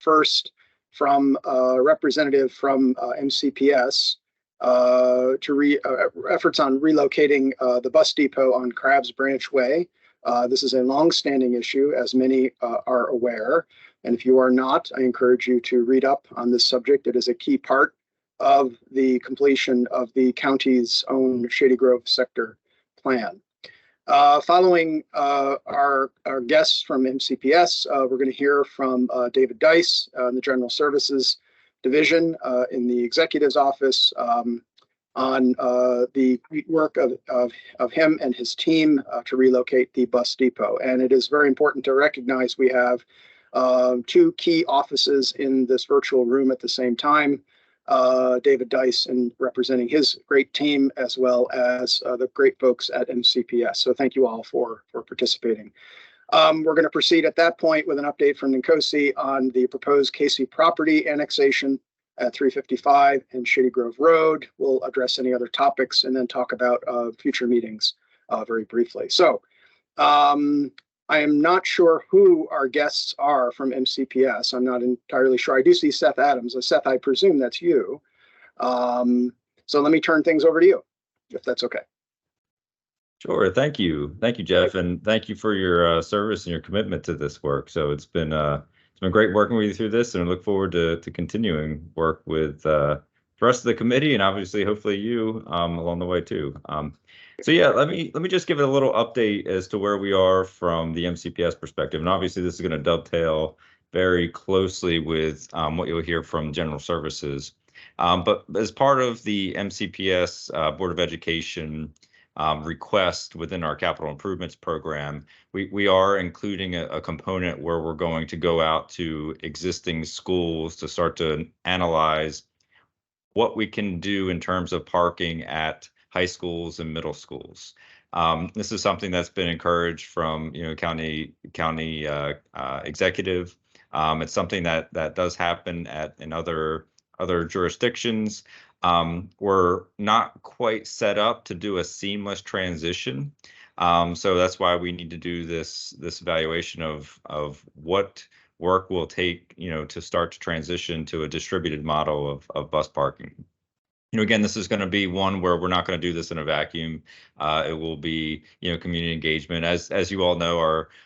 First, from a representative from MCPS efforts on relocating the bus depot on Crabs Branch Way. This is a long-standing issue, as many are aware. And if you are not, I encourage you to read up on this subject. It is a key part of the completion of the county's own Shady Grove sector plan. Following our guests from MCPS, we're going to hear from David Dice in the General Services Division in the Executive's Office on the work of him and his team to relocate the bus depot. And it is very important to recognize we have two key offices in this virtual room at the same time. David Dice and representing his great team, as well as the great folks at MCPS. So thank you all for participating. We're going to proceed at that point with an update from Nkosi on the proposed Casey property annexation at 355 and Shady Grove Road. We'll address any other topics and then talk about future meetings very briefly. So I am not sure who our guests are from MCPS. I'm not entirely sure. I do see Seth Adams. Seth, I presume that's you. So let me turn things over to you, if that's okay. Sure. Thank you. Thank you, Jeff. And thank you for your service and your commitment to this work. So it's been great working with you through this, and I look forward to continuing work with the rest of the committee, and obviously, hopefully you along the way too. So yeah, let me just give it a little update as to where we are from the MCPS perspective. And obviously this is going to dovetail very closely with what you'll hear from General Services. But as part of the MCPS Board of Education request within our capital improvements program, we are including a component where we're going to go out to existing schools to start to analyze what we can do in terms of parking at high schools and middle schools. This is something that's been encouraged from county executive. It's something that does happen in other jurisdictions. We're not quite set up to do a seamless transition. So that's why we need to do this evaluation of what work will take to start to transition to a distributed model of bus parking. Again, this is going to be one where we're not going to do this in a vacuum. It will be, community engagement. As you all know,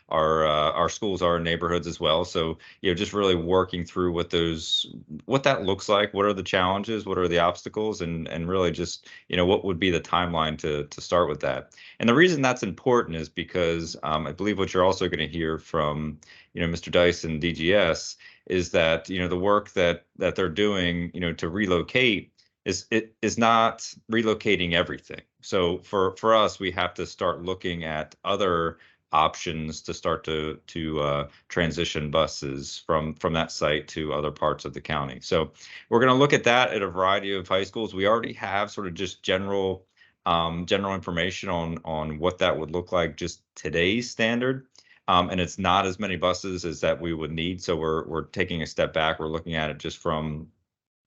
our schools are in neighborhoods as well. So, just really working through what that looks like. What are the challenges? What are the obstacles? And really just, what would be the timeline to start with that? And the reason that's important is because I believe what you're also going to hear from, Mr. Dice and DGS is that, the work that they're doing, to relocate is not relocating everything. So for us, we have to start looking at other options to start to transition buses from that site to other parts of the county. So we're going to look at that at a variety of high schools. We already have sort of just general information on what that would look like, just today's standard. And it's not as many buses as that we would need. So we're taking a step back. We're looking at it just from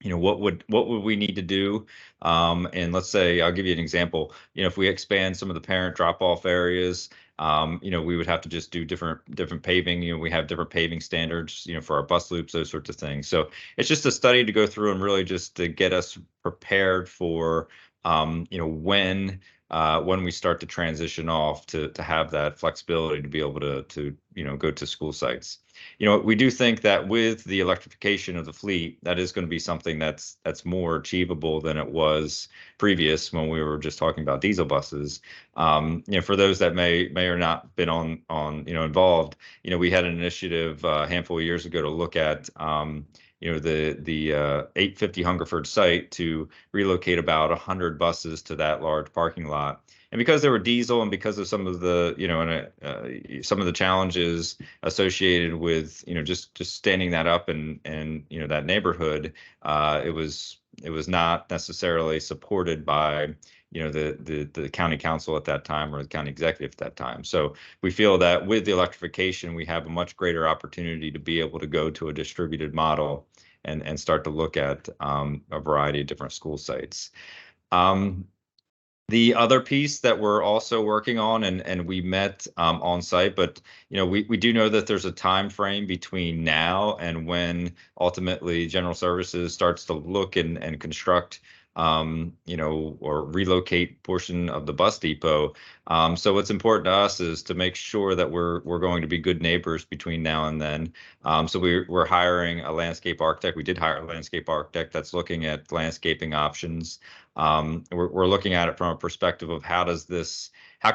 what would we need to do? And let's say, I'll give you an example. If we expand some of the parent drop-off areas, we would have to just do different paving. We have different paving standards, for our bus loops, those sorts of things. So it's just a study to go through and really just to get us prepared for, when we start to transition off to have that flexibility to be able to go to school sites. We do think that with the electrification of the fleet, that is going to be something that's more achievable than it was previous when we were just talking about diesel buses. For those that may or not been involved, we had an initiative a handful of years ago to look at the 850 Hungerford site to relocate about 100 buses to that large parking lot. And because they were diesel, and because of some of the some of the challenges associated with just standing that up and that neighborhood, it was not necessarily supported by the county council at that time or the county executive at that time. So we feel that with the electrification, we have a much greater opportunity to be able to go to a distributed model and start to look at a variety of different school sites. The other piece that we're also working on, and we met on site, but we do know that there's a time frame between now and when ultimately General Services starts to look and construct, or relocate portion of the bus depot. So what's important to us is to make sure that we're going to be good neighbors between now and then. So we're hiring a landscape architect. We did hire a landscape architect that's looking at landscaping options. We're looking at it from a perspective of how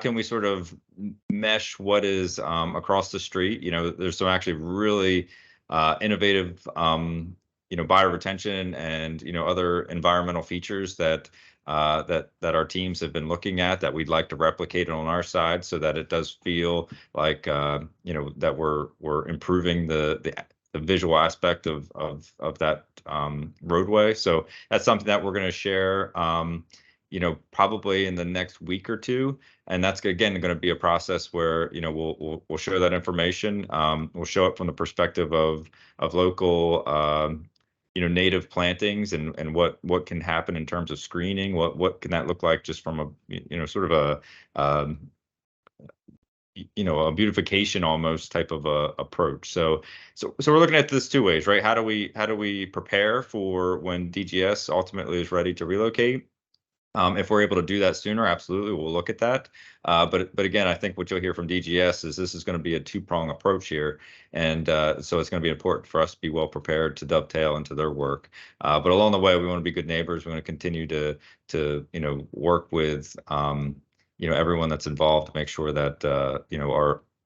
can we sort of mesh what is across the street? There's some actually really innovative, buyer retention and other environmental features that our teams have been looking at that we'd like to replicate on our side, so that it does feel like that we're improving the visual aspect of that roadway. So that's something that we're going to share, probably in the next week or two. And that's again going to be a process where we'll share that information. We'll show it from the perspective of local native plantings and what can happen in terms of screening. What can that look like just from a sort of a beautification almost type of a approach. So we're looking at this two ways, right? How do we prepare for when DGS ultimately is ready to relocate? If we're able to do that sooner, absolutely, we'll look at that. But again, I think what you'll hear from DGS is this is going to be a two-prong approach here, and so it's going to be important for us to be well prepared to dovetail into their work. But along the way, we want to be good neighbors. We want to continue to work with everyone that's involved to make sure that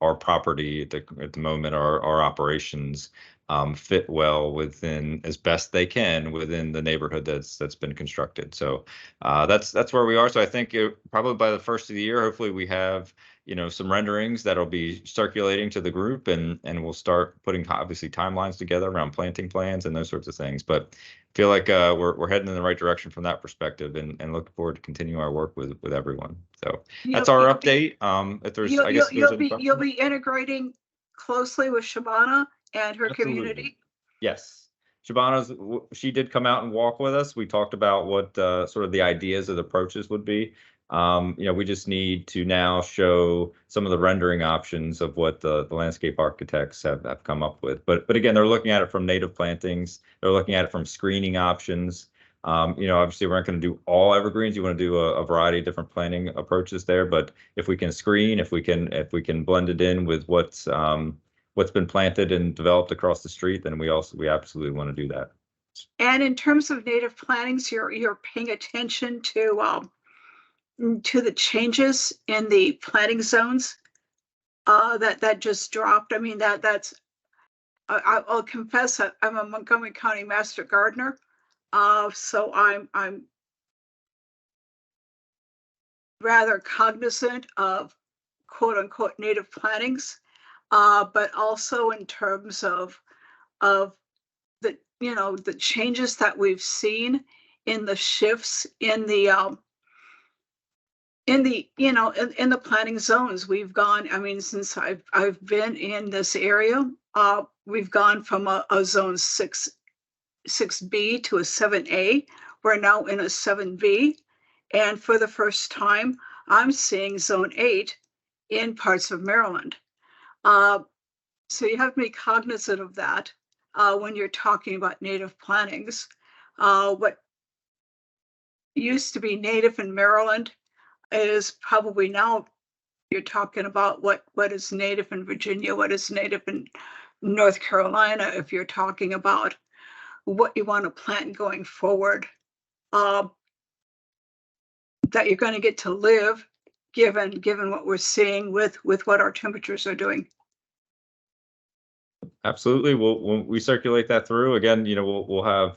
our property at the moment, our operations fit well within, as best they can, within the neighborhood that's been constructed. So that's where we are. So I think probably by the first of the year, hopefully we have some renderings that'll be circulating to the group, and we'll start putting obviously timelines together around planting plans and those sorts of things. But I feel like we're heading in the right direction from that perspective, and looking forward to continuing our work with everyone. So that's our update. If there's, I guess there's any you'll be integrating closely with Shabana and her Absolutely. community. Yes. She did come out and walk with us. We talked about what sort of the ideas of the approaches would be. We just need to now show some of the rendering options of what the landscape architects have come up with. But again, they're looking at it from native plantings. They're looking at it from screening options. Obviously we're not going to do all evergreens. You want to do a variety of different planting approaches there. But if we can screen, if we can blend it in with what's been planted and developed across the street, then we absolutely want to do that. And in terms of native plantings, you're paying attention to the changes in the planting zones that just dropped. I mean, I'll confess that I'm a Montgomery County Master Gardener, so I'm rather cognizant of quote unquote native plantings, but also in terms of the changes that we've seen in the shifts in the planting zones. We've gone, I mean, since I've been in this area, we've gone from a zone 6B to a 7A. We're now in a 7B, and for the first time I'm seeing zone 8 in parts of Maryland. So you have to be cognizant of that when you're talking about native plantings. What used to be native in Maryland is probably now you're talking about what is native in Virginia, what is native in North Carolina, if you're talking about what you want to plant going forward, that you're going to get to live given what we're seeing with what our temperatures are doing. Absolutely. When we circulate that through again, we'll have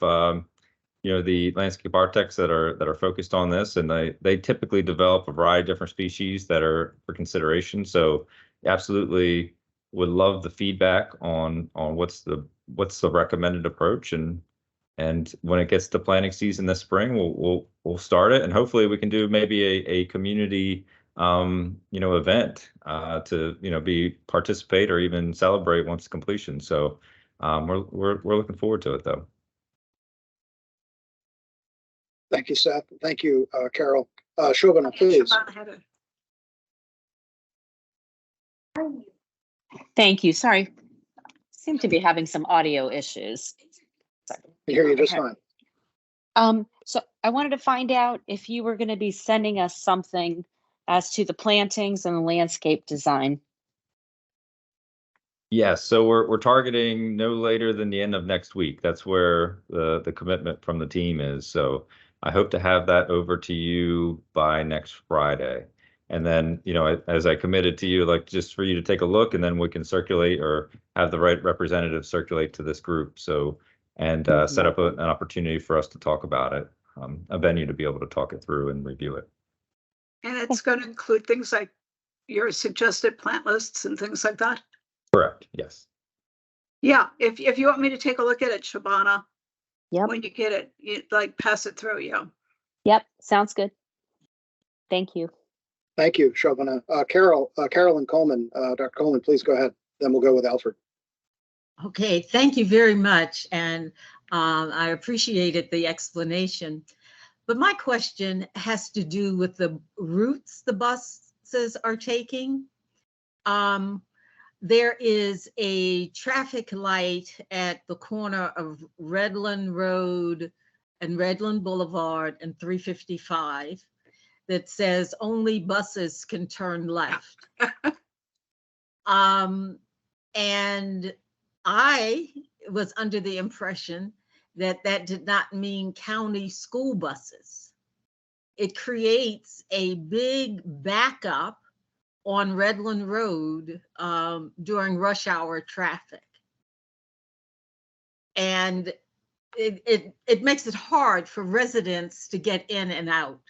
the landscape architects that are focused on this, and they typically develop a variety of different species that are for consideration. So absolutely would love the feedback on what's the recommended approach, and when it gets to planting season this spring, we'll start it, and hopefully we can do maybe a community event to participate or even celebrate once completion. So we're looking forward to it, though. Thank you, Seth. Thank you, Carol. Shobana, please. Thank you. Sorry. Seem to be having some audio issues. Sorry. I hear you just Okay. fine. So I wanted to find out if you were going to be sending us something as to the plantings and the landscape design. Yes, so we're targeting no later than the end of next week. That's where the commitment from the team is. So I hope to have that over to you by next Friday. And then, you know, as I committed to you, like just for you to take a look, and then we can circulate or have the right representative circulate to this group. So, and set up an opportunity for us to talk about it, a venue to be able to talk it through and review it. And it's going to include things like your suggested plant lists and things like that? Correct, yes. Yeah, if you want me to take a look at it, Shabana, Yep. when you get it, you like pass it through, yeah. Yep. Sounds good. Thank you. Thank you, Shobana. Carolyn Coleman, Dr. Coleman, please go ahead. Then we'll go with Alfred. Okay, thank you very much. And I appreciated the explanation. But my question has to do with the routes the buses are taking. There is a traffic light at the corner of Redland Road and Redland Boulevard and 355 that says only buses can turn left. And I was under the impression that that did not mean county school buses. It creates a big backup on Redland Road during rush hour traffic. And it makes it hard for residents to get in and out.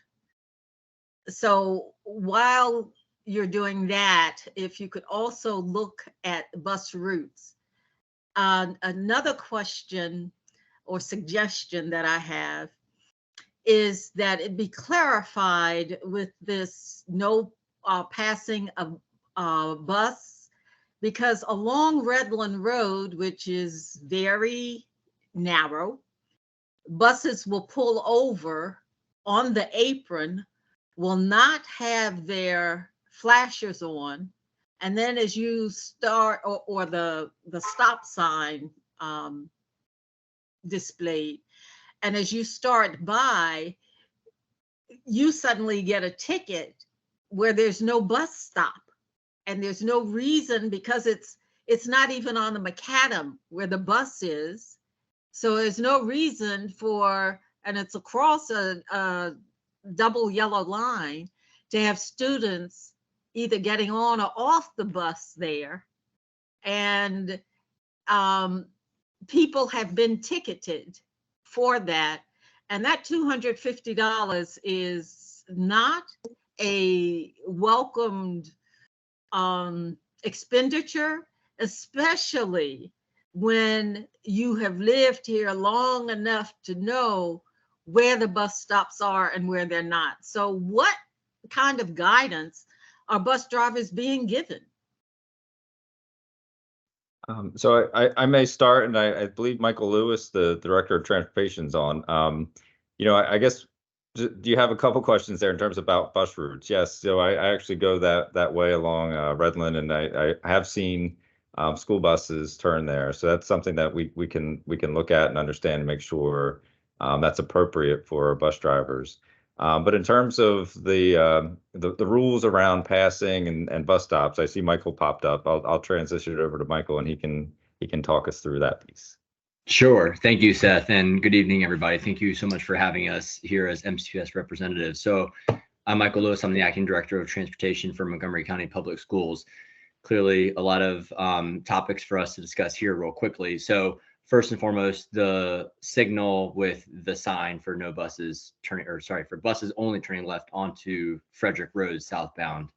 So while you're doing that, if you could also look at bus routes. Another question or suggestion that I have is that it be clarified with this no passing of bus, because along Redland Road, which is very narrow, buses will pull over on the apron, will not have their flashers on, and then as you start, or the stop sign displayed, and as you start by, you suddenly get a ticket where there's no bus stop, and there's no reason, because it's not even on the macadam where the bus is. So there's no reason for, and it's across a double yellow line, to have students either getting on or off the bus there. And people have been ticketed for that. And that $250 is not a welcomed expenditure, especially when you have lived here long enough to know where the bus stops are and where they're not. So what kind of guidance are bus drivers being given? So I may start, and I believe Michael Lewis, the Director of Transportation, is on. You know, I guess, do you have a couple questions there in terms about bus routes? Yes, so I actually go that way along Redland, and I have seen school buses turn there. So that's something that we can look at and understand and make sure that's appropriate for bus drivers. But in terms of the rules around passing and bus stops, I see Michael popped up. I'll transition it over to Michael, and he can talk us through that piece. Sure. Thank you, Seth, and good evening, everybody. Thank you so much for having us here as MCPS representatives. So I'm Michael Lewis. I'm the Acting Director of Transportation for Montgomery County Public Schools. Clearly, a lot of topics for us to discuss here real quickly. So first and foremost, the signal with the sign for no buses turning, or sorry, for buses only turning left onto Frederick Road southbound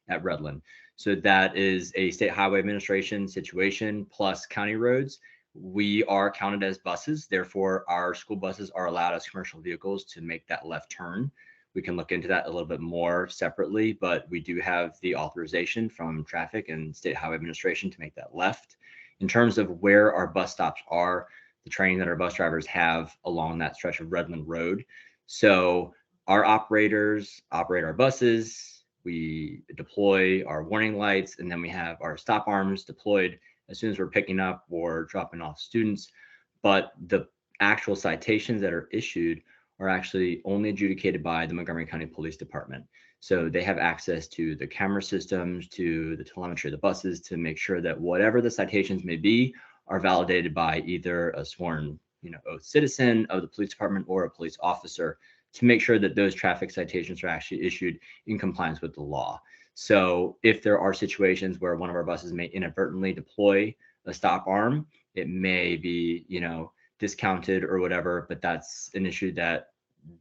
at Redland. So that is a State Highway Administration situation plus county roads. We are counted as buses, therefore our school buses are allowed as commercial vehicles to make that left turn. We can look into that a little bit more separately, but we do have the authorization from traffic and State Highway Administration to make that left. In terms of where our bus stops are, the training that our bus drivers have along that stretch of Redland Road. So our operators operate our buses, we deploy our warning lights, and then we have our stop arms deployed as soon as we're picking up or dropping off students. But the actual citations that are issued are actually only adjudicated by the Montgomery County Police Department. So they have access to the camera systems, to the telemetry of the buses, to make sure that whatever the citations may be are validated by either a sworn, oath citizen of the police department or a police officer, to make sure that those traffic citations are actually issued in compliance with the law. So if there are situations where one of our buses may inadvertently deploy a stop arm, it may be, discounted or whatever, but that's an issue that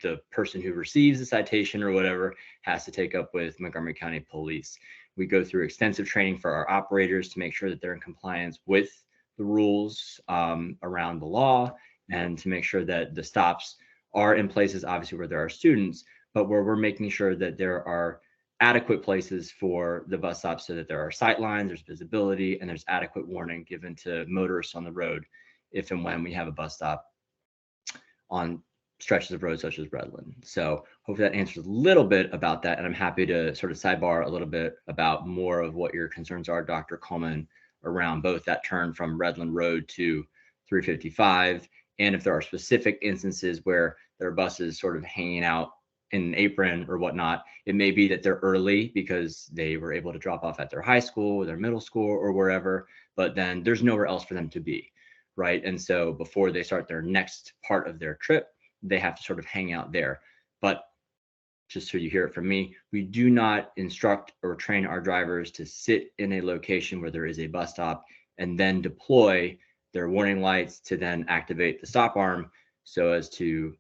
the person who receives the citation or whatever has to take up with Montgomery County Police. We go through extensive training for our operators to make sure that they're in compliance with the rules around the law, and to make sure that the stops are in places, obviously, where there are students, but where we're making sure that there are adequate places for the bus stops, so that there are sight lines, there's visibility, and there's adequate warning given to motorists on the road if and when we have a bus stop on stretches of road such as Redland. So hopefully that answers a little bit about that. And I'm happy to sort of sidebar a little bit about more of what your concerns are, Dr. Coleman, around both that turn from Redland Road to 355. And if there are specific instances where there are buses sort of hanging out in an apron or whatnot, it may be that they're early because they were able to drop off at their high school, their middle school, or wherever, but then there's nowhere else for them to be, right? And so before they start their next part of their trip, they have to sort of hang out there. But just so you hear it from me, we do not instruct or train our drivers to sit in a location where there is a bus stop and then deploy their warning lights to then activate the stop arm so as to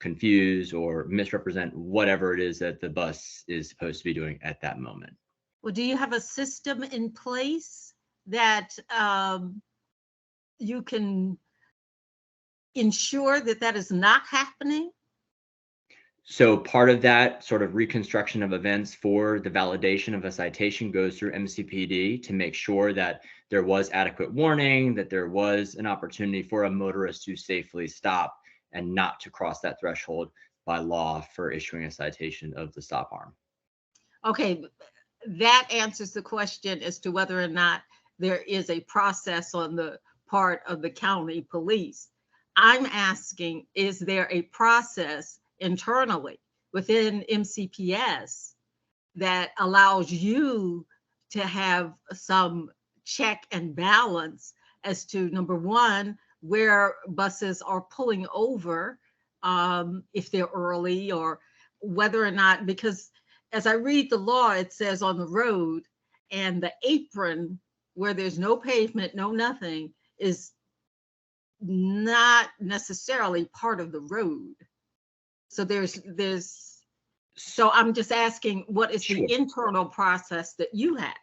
confuse or misrepresent whatever it is that the bus is supposed to be doing at that moment. Well, do you have a system in place that you can ensure that that is not happening? So part of that sort of reconstruction of events for the validation of a citation goes through MCPD to make sure that there was adequate warning, that there was an opportunity for a motorist to safely stop and not to cross that threshold by law for issuing a citation of the stop arm. Okay, that answers the question as to whether or not there is a process on the part of the county police. I'm asking, is there a process internally within MCPS that allows you to have some check and balance as to, number one, where buses are pulling over if they're early, or whether or not, because as I read the law, it says on the road, and the apron where there's no pavement, no nothing, is not necessarily part of the road. So so I'm just asking, what is the internal process that you have?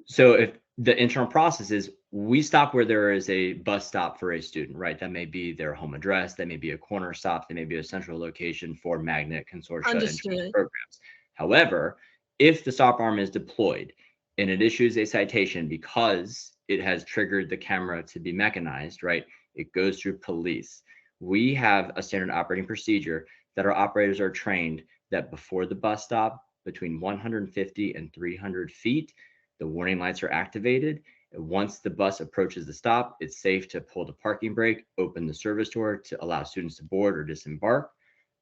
So if the internal process is, we stop where there is a bus stop for a student, right? That may be their home address, that may be a corner stop, that may be a central location for magnet consortia and programs. However, if the stop arm is deployed and it issues a citation because it has triggered the camera to be mechanized, right? It goes through police. We have a standard operating procedure that our operators are trained that before the bus stop, between 150 and 300 feet, the warning lights are activated. And once the bus approaches the stop, it's safe to pull the parking brake, open the service door to allow students to board or disembark.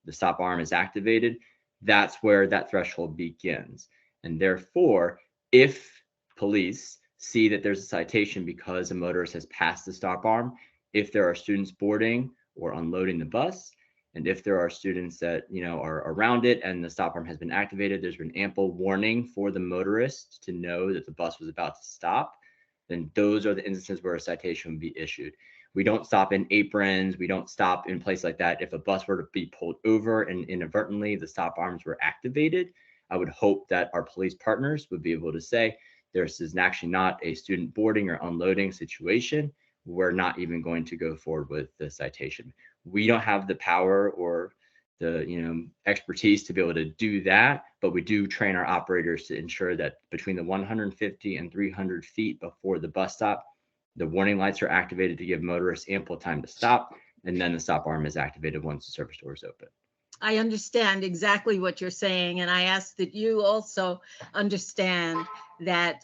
The stop arm is activated. That's where that threshold begins. And therefore, if police see that there's a citation because a motorist has passed the stop arm, if there are students boarding or unloading the bus, and if there are students that are around it and the stop arm has been activated, there's been ample warning for the motorist to know that the bus was about to stop, then those are the instances where a citation would be issued. We don't stop in aprons. We don't stop in places like that. If a bus were to be pulled over and inadvertently the stop arms were activated, I would hope that our police partners would be able to say, this is actually not a student boarding or unloading situation. We're not even going to go forward with the citation. We don't have the power or the expertise to be able to do that, but we do train our operators to ensure that between the 150 and 300 feet before the bus stop, the warning lights are activated to give motorists ample time to stop, and then the stop arm is activated once the service door is open. I understand exactly what you're saying, and I ask that you also understand that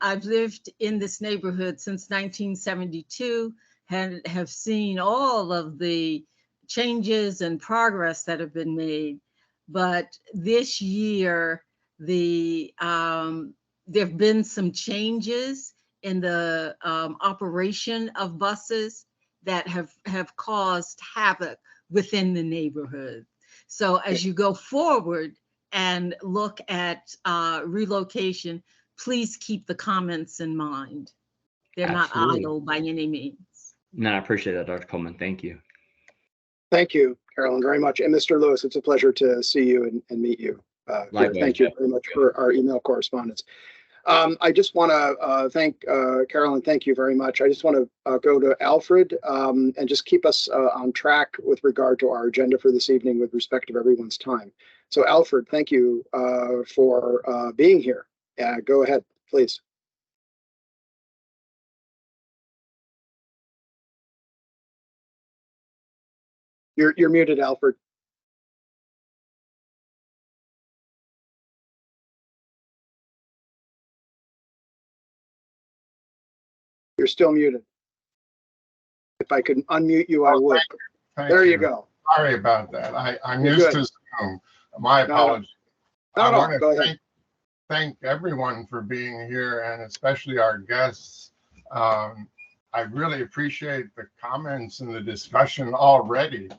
I've lived in this neighborhood since 1972 and have seen all of the changes and progress that have been made. But this year, there have been some changes in the operation of buses that have caused havoc within the neighborhood. So as you go forward and look at relocation, please keep the comments in mind. They're Absolutely. not idle by any means. No, I appreciate that, Dr. Coleman. Thank you. Thank you, Carolyn, very much. And Mr. Lewis, it's a pleasure to see you and meet you. Likewise, thank you Jeff. very much for our email correspondence. I just want to thank Carolyn. Thank you very much. I just want to go to Alfred and just keep us on track with regard to our agenda for this evening with respect to everyone's time. So Alfred, thank you for being here. Go ahead, please. You're muted, Alfred. You're still muted. If I could unmute you, I would. There you go. Sorry about that. I'm You're used good. to Zoom. My apologies. No, I no, want go to ahead. thank everyone for being here, and especially our guests. I really appreciate the comments and the discussion already.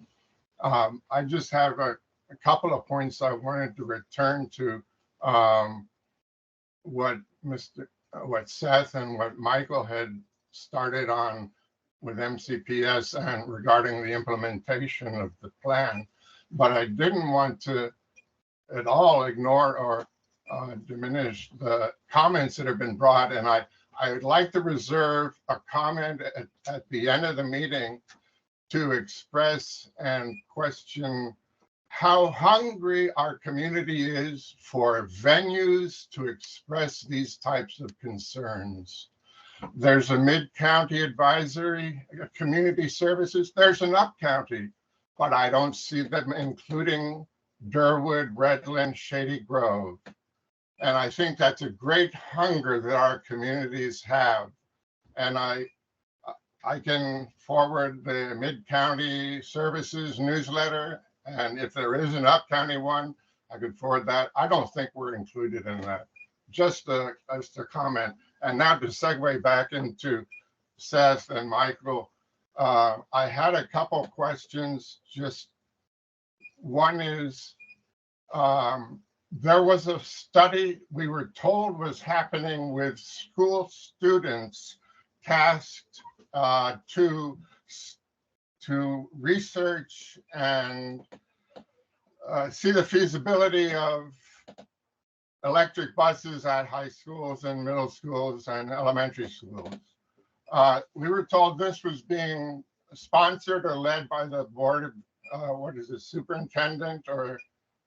I just have a couple of points I wanted to return to what Seth and what Michael had started on with MCPS and regarding the implementation of the plan. But I didn't want to at all ignore or diminish the comments that have been brought. And I would like to reserve a comment at the end of the meeting to express and question how hungry our community is for venues to express these types of concerns. There's a mid-county advisory, community services. There's an up-county, but I don't see them including Durwood, Redland, Shady Grove. And I think that's a great hunger that our communities have. And I can forward the mid-county services newsletter. And if there is an up-county one, I could forward that. I don't think we're included in that. Just as a comment. And now to segue back into Seth and Michael, I had a couple questions. Just one is, there was a study we were told was happening with school students tasked to research and see the feasibility of electric buses at high schools and middle schools and elementary schools. We were told this was being sponsored or led by the board of, what is it, superintendent or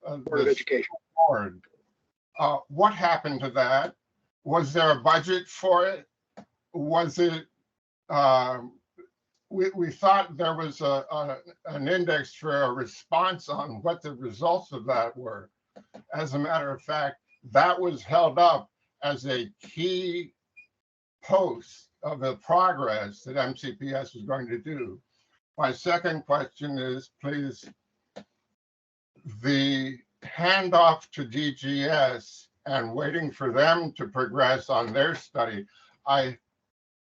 Board of Education. Board. What happened to that? Was there a budget for it? Was it, we thought there was an index for a response on what the results of that were. As a matter of fact, that was held up as a key post of the progress that MCPS was going to do. My second question is, please, the handoff to DGS and waiting for them to progress on their study. I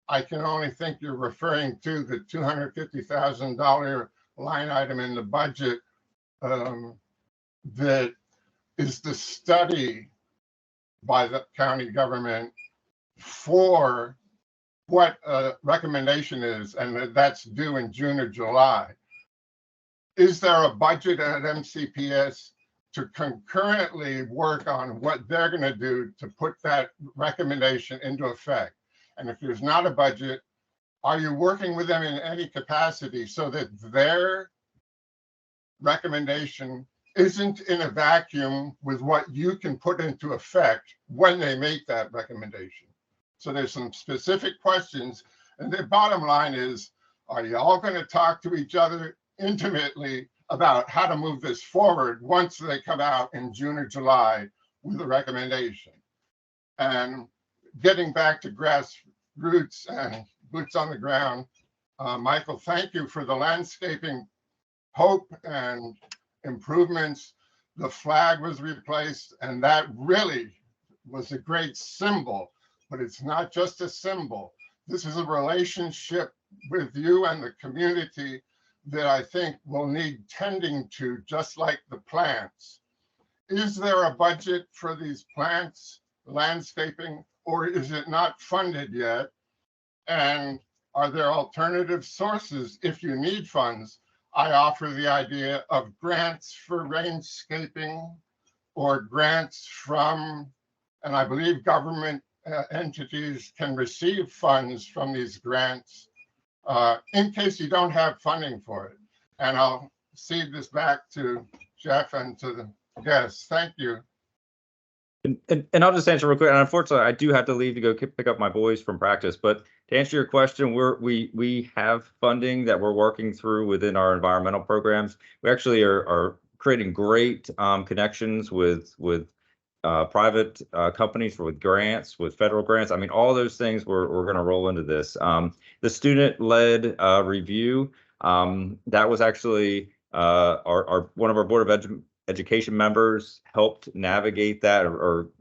can only think you're referring to the $250,000 line item in the budget that is the study by the county government for what a recommendation is, and that's due in June or July. Is there a budget at MCPS to concurrently work on what they're going to do to put that recommendation into effect? And if there's not a budget, are you working with them in any capacity so that their recommendation isn't in a vacuum with what you can put into effect when they make that recommendation? So there's some specific questions. And the bottom line is, are you all going to talk to each other intimately about how to move this forward once they come out in June or July with a recommendation. And getting back to grassroots and boots on the ground, Michael, thank you for the landscaping hope and improvements. The flag was replaced, and that really was a great symbol, but it's not just a symbol. This is a relationship with you and the community that I think will need tending to, just like the plants. Is there a budget for these plants, landscaping, or is it not funded yet? And are there alternative sources if you need funds? I offer the idea of grants for landscaping or grants from, and I believe government entities can receive funds from these grants in case you don't have funding for it. And I'll cede this back to Jeff and to the guests. Thank you. And I'll just answer real quick. And unfortunately, I do have to leave to go pick up my boys from practice. But to answer your question, we have funding that we're working through within our environmental programs. We actually are creating great connections with private companies, with grants, with federal grants. I mean, all those things we're going to roll into this. The student-led review, that was actually one of our Board of Education members helped navigate that or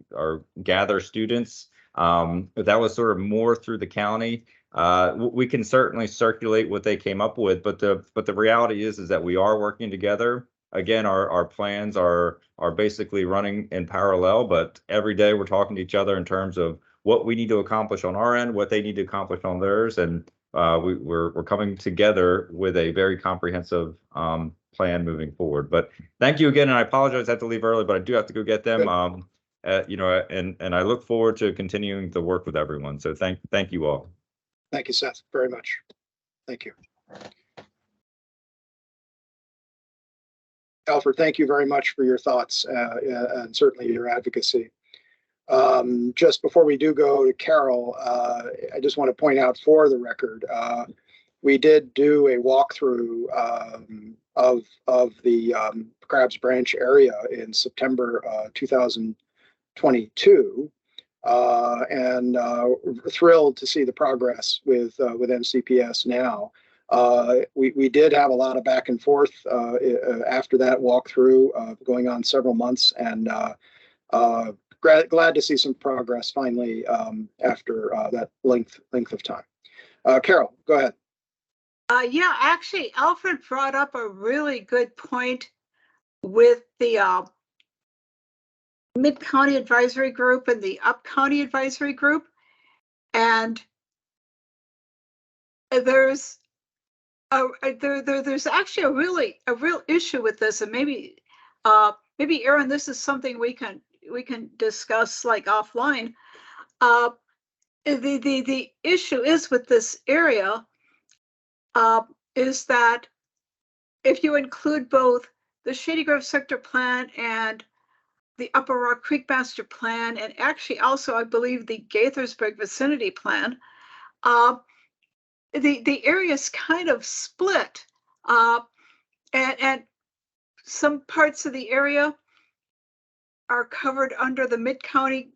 gather students. That was sort of more through the county. We can certainly circulate what they came up with, but the reality is that we are working together. Again, our plans are basically running in parallel, but every day we're talking to each other in terms of what we need to accomplish on our end, what they need to accomplish on theirs, and we're coming together with a very comprehensive plan moving forward. But thank you again, and I apologize I have to leave early, but I do have to go get them. And I look forward to continuing to work with everyone. So thank you all. Thank you, Seth, very much. Thank you. Alfred, thank you very much for your thoughts and certainly your advocacy. Just before we do go to Carol, I just want to point out for the record, we did do a walkthrough of the Crabs Branch area in September 2022, and thrilled to see the progress with MCPS now. We did have a lot of back and forth after that walkthrough, going on several months, and glad to see some progress finally after that length of time. Carol, go ahead. Yeah, actually, Alfred brought up a really good point with the Mid-County Advisory Group and the Up-County Advisory Group, and there's actually a real issue with this, and maybe Aaron, this is something we can discuss like offline. The issue is with this area is that if you include both the Shady Grove Sector Plan and the Upper Rock Creek Master Plan, and actually also I believe the Gaithersburg Vicinity Plan, the area is kind of split, and some parts of the area are covered under the Mid-County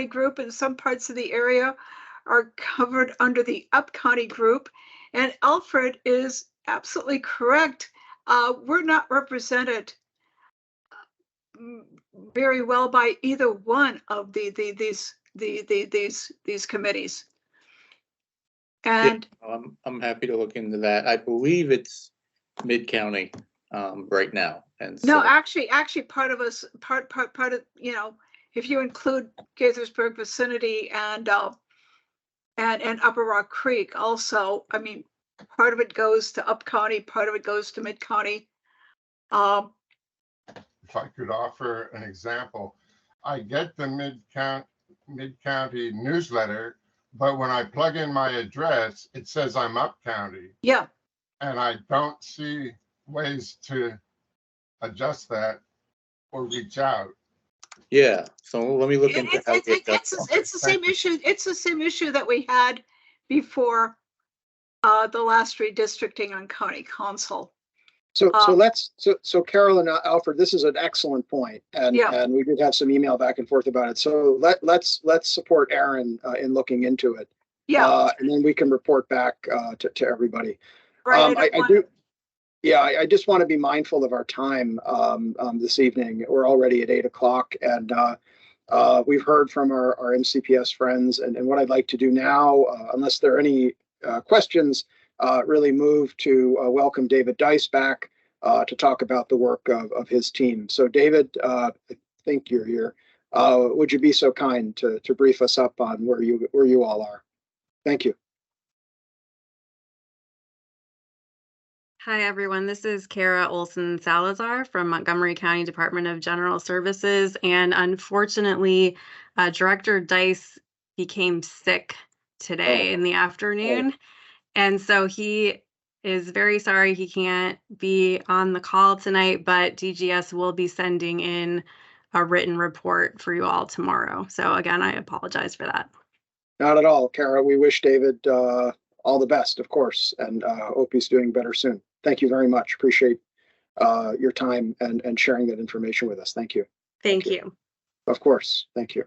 group, and some parts of the area are covered under the Up-County group. And Alfred is absolutely correct. We're not represented very well by either one of these committees. And yeah, I'm happy to look into that. I believe it's Mid-County right now. And no, so, actually part of if you include Gaithersburg Vicinity and Upper Rock Creek also, I mean, part of it goes to Up County, part of it goes to Mid County. If I could offer an example, I get the Mid-County newsletter, but when I plug in my address, it says I'm Up County. Yeah. And I don't see ways to adjust that or reach out. yeah, so let me look into how to get that. It's the same issue. It's the same issue that we had before the last redistricting on county council. So Carol and Alfred, this is an excellent point, and Yeah. and we did have some email back and forth about it. So let's support Aaron in looking into it. Yeah, And then we can report back to everybody. right. I do. Yeah, I just want to be mindful of our time this evening. We're already at 8 o'clock, and we've heard from our MCPS friends. And what I'd like to do now, unless there are any questions, really move to welcome David Dice back to talk about the work of his team. So David, I think you're here. Would you be so kind to brief us up on where you all are? Thank you. Hi, everyone. This is Kara Olson Salazar from Montgomery County Department of General Services. And unfortunately, Director Dice became sick today in the afternoon. And so he is very sorry he can't be on the call tonight, but DGS will be sending in a written report for you all tomorrow. So again, I apologize for that. Not at all, Kara. We wish David all the best, of course, and hope he's doing better soon. Thank you very much. Appreciate your time and sharing that information with us. Thank you. Thank you. Of course. Thank you.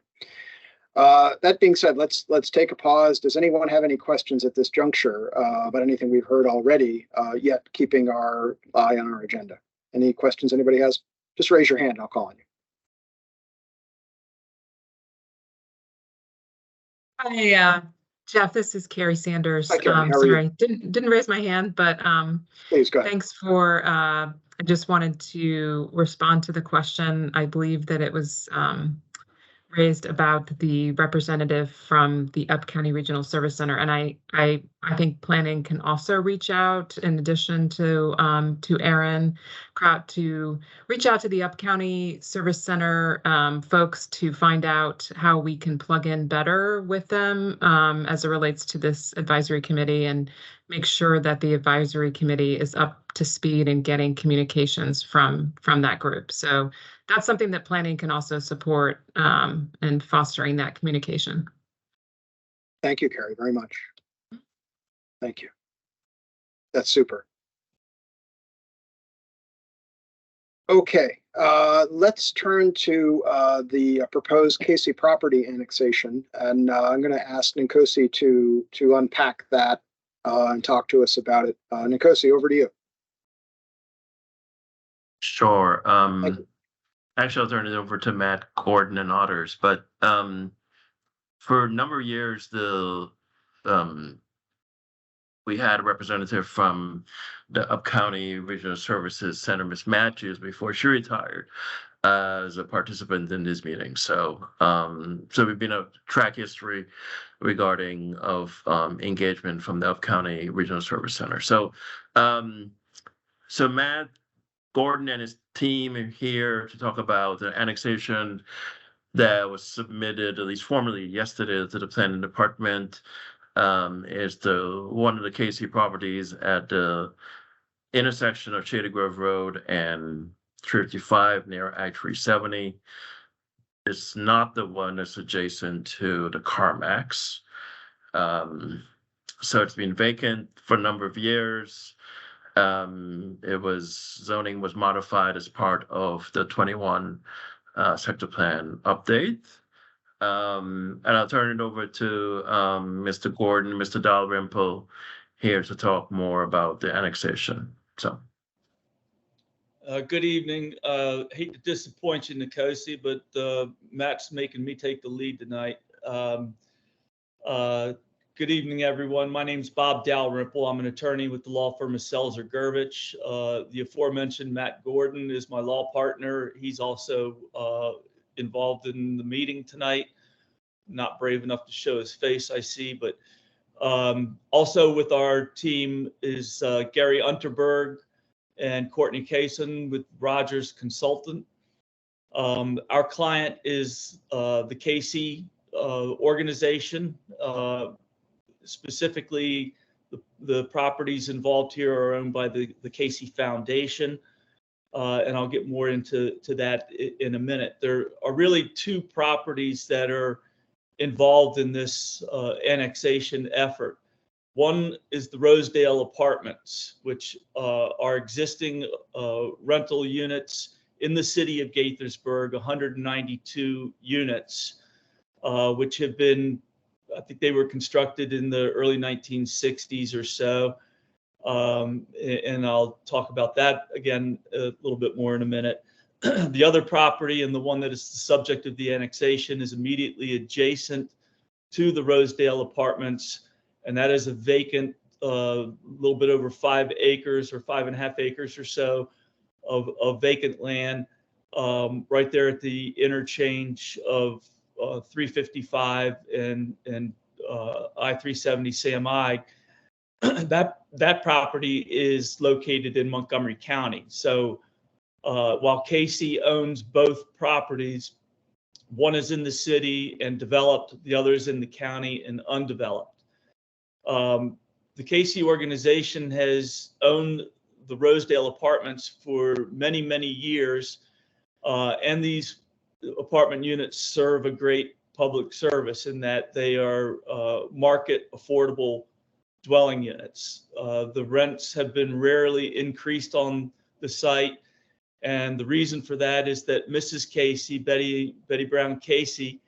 That being said, let's take a pause. Does anyone have any questions at this juncture about anything we've heard already, yet keeping our eye on our agenda? Any questions anybody has? Just raise your hand. I'll call on you. Hi, Jeff, this is Carrie Sanders. Hi, Carrie. How are Sorry, you? didn't raise my hand, but Please go ahead. thanks for, I just wanted to respond to the question. I believe that it was raised about the representative from the Up County Regional Service Center, and I think planning can also reach out in addition to Aaron Kraut to reach out to the Up County Service Center folks to find out how we can plug in better with them as it relates to this advisory committee, and make sure that the advisory committee is up to speed and getting communications from that group. So that's something that planning can also support and fostering that communication. Thank you, Carrie, very much. Thank you. That's super. Okay, let's turn to the proposed Casey property annexation, and I'm going to ask Nkosi to unpack that and talk to us about it. Nkosi, over to you. Sure. Thank you. Actually, I'll turn it over to Matt Gordon and others. But for a number of years, we had a representative from the Up County Regional Services Center, Ms. Matthews, before she retired, as a participant in these meetings. So we've been a track history regarding of engagement from the Up County Regional Service Center. So Matt Gordon and his team are here to talk about the annexation that was submitted, at least formally, yesterday to the planning department. Is one of the Casey properties at the intersection of Shady Grove Road and 355 near I-370. It's not the one that's adjacent to the CarMax. So it's been vacant for a number of years. Zoning was modified as part of the 21 sector plan update. And I'll turn it over to Mr. Gordon, Mr. Dalrymple here to talk more about the annexation. So. Good evening. Hate to disappoint you, Nkosi, but Matt's making me take the lead tonight. Good evening, everyone. My name's Bob Dalrymple. I'm an attorney with the law firm of Selzer Gervich. The aforementioned Matt Gordon is my law partner. He's also involved in the meeting tonight. Not brave enough to show his face, I see, but also with our team is Gary Unterberg and Courtney Kaysen with Rogers Consultant. Our client is the Casey organization. Specifically, the properties involved here are owned by the Casey Foundation. And I'll get more into that in a minute. There are really two properties that are involved in this annexation effort. One is the Rosedale Apartments, which are existing rental units in the city of Gaithersburg, 192 units, which have been, I think they were constructed in the early 1960s or so. And I'll talk about that again a little bit more in a minute. The other property, and the one that is the subject of the annexation, is immediately adjacent to the Rosedale Apartments, and that is a vacant, little bit over 5 acres or 5.5 acres or so of vacant land, right there at the interchange of 355 and I-370 Sam I. That property is located in Montgomery County. So while Casey owns both properties, one is in the city and developed, the other is in the county and undeveloped. The Casey organization has owned the Rosedale Apartments for many, many years, and these apartment units serve a great public service in that they are market affordable dwelling units. The rents have been rarely increased on the site, and the reason for that is that Mrs. Casey, Betty Brown Casey,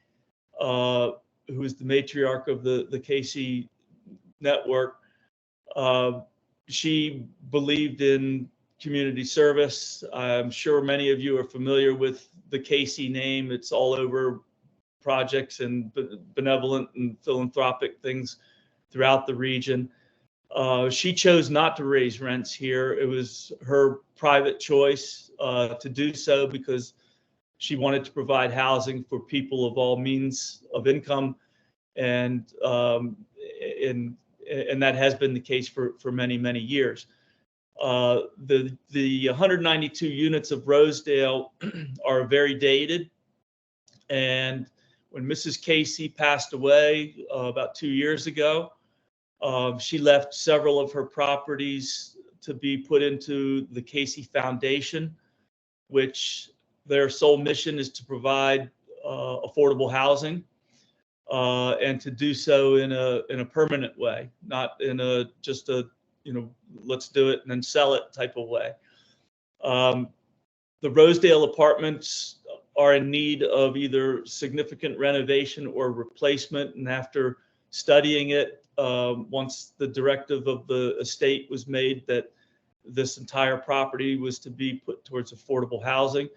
who is the matriarch of the Casey network, she believed in community service. I'm sure many of you are familiar with the Casey name. It's all over projects and benevolent and philanthropic things throughout the region. She chose not to raise rents here. It was her private choice to do so because she wanted to provide housing for people of all means of income, and that has been the case for many, many years. The 192 units of Rosedale are very dated, and when Mrs. Casey passed away about 2 years ago, she left several of her properties to be put into the Casey Foundation, which their sole mission is to provide affordable housing, and to do so in a permanent way, not in just a let's do it and then sell it type of way. The Rosedale Apartments are in need of either significant renovation or replacement, and after studying it, once the directive of the estate was made that this entire property was to be put towards affordable housing,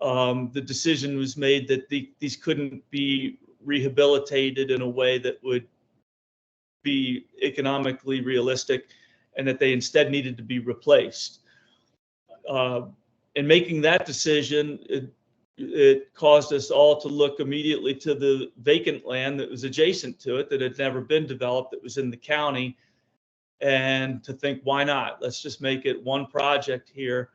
the decision was made that these couldn't be rehabilitated in a way that would be economically realistic, and that they instead needed to be replaced. In making that decision, it caused us all to look immediately to the vacant land that was adjacent to it, that had never been developed, that was in the county, and to think, why not? Let's just make it one project here.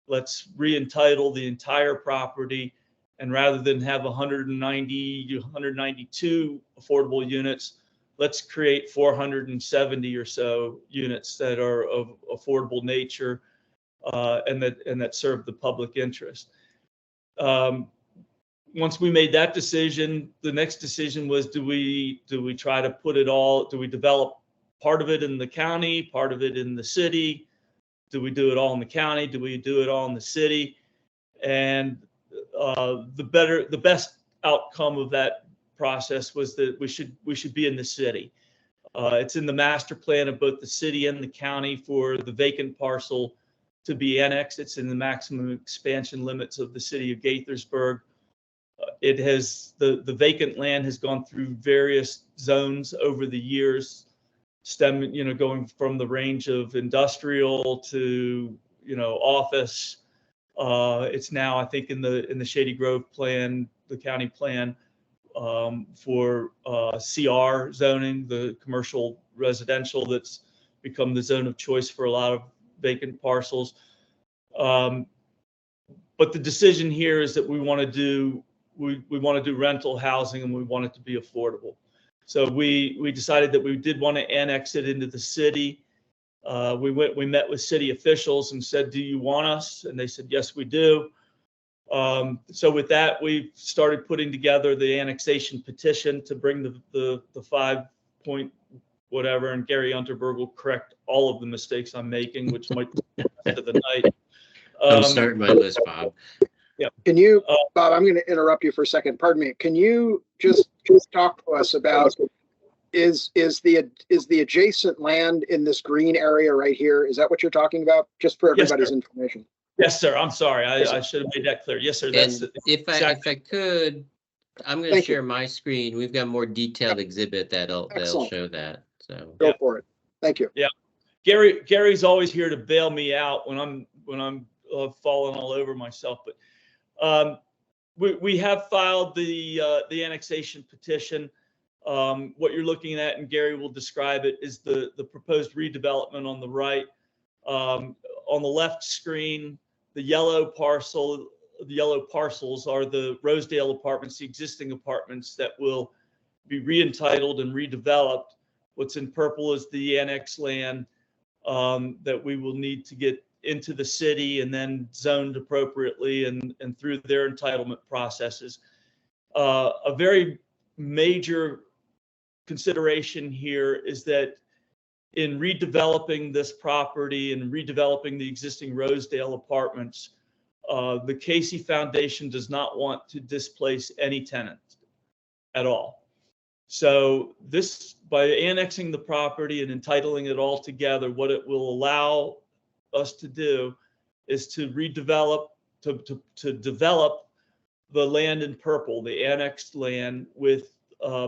Let's re-entitle the entire property, and rather than have 192 affordable units, let's create 470 or so units that are of affordable nature, and that serve the public interest. Once we made that decision, the next decision was, do we try to put it all, do we develop part of it in the county, part of it in the city? Do we do it all in the county? Do we do it all in the city? And the best outcome of that process was that we should be in the city. It's in the master plan of both the city and the county for the vacant parcel to be annexed. It's in the maximum expansion limits of the city of Gaithersburg. It has the vacant land has gone through various zones over the years, going from the range of industrial to office. It's now, I think, in the Shady Grove plan, the county plan, for CR zoning, the commercial residential that's become the zone of choice for a lot of vacant parcels. But the decision here is that we want to do rental housing, and we want it to be affordable. So we decided that we did want to annex it into the city. We met with city officials and said, do you want us? And they said, yes, we do. So with that, we started putting together the annexation petition to bring the 5.1 whatever, and Gary Unterberg will correct all of the mistakes I'm making, which might be the rest of the night. I'm starting my list, Bob. Yeah. Can you, Bob, I'm going to interrupt you for a second. Pardon me. Can you just talk to us about, is the adjacent land in this green area right here? Is that what you're talking about? Just for everybody's information. Yes, sir. I'm sorry. I should have made that clear. Yes, sir. That's And if I could, I'm going to share my screen. We've got a more detailed exhibit that'll show that. So go for it. Thank you. Yeah, Gary's always here to bail me out when I'm falling all over myself. But we have filed the annexation petition. What you're looking at, and Gary will describe it, is the proposed redevelopment on the right. On the left screen, the yellow parcels are the Rosedale apartments, the existing apartments that will be re-entitled and redeveloped. What's in purple is the annex land that we will need to get into the city and then zoned appropriately and through their entitlement processes. A very major consideration here is that in redeveloping this property and redeveloping the existing Rosedale apartments, the Casey Foundation does not want to displace any tenant at all. So this, by annexing the property and entitling it all together, what it will allow us to do is to redevelop, to develop the land in purple, the annexed land, with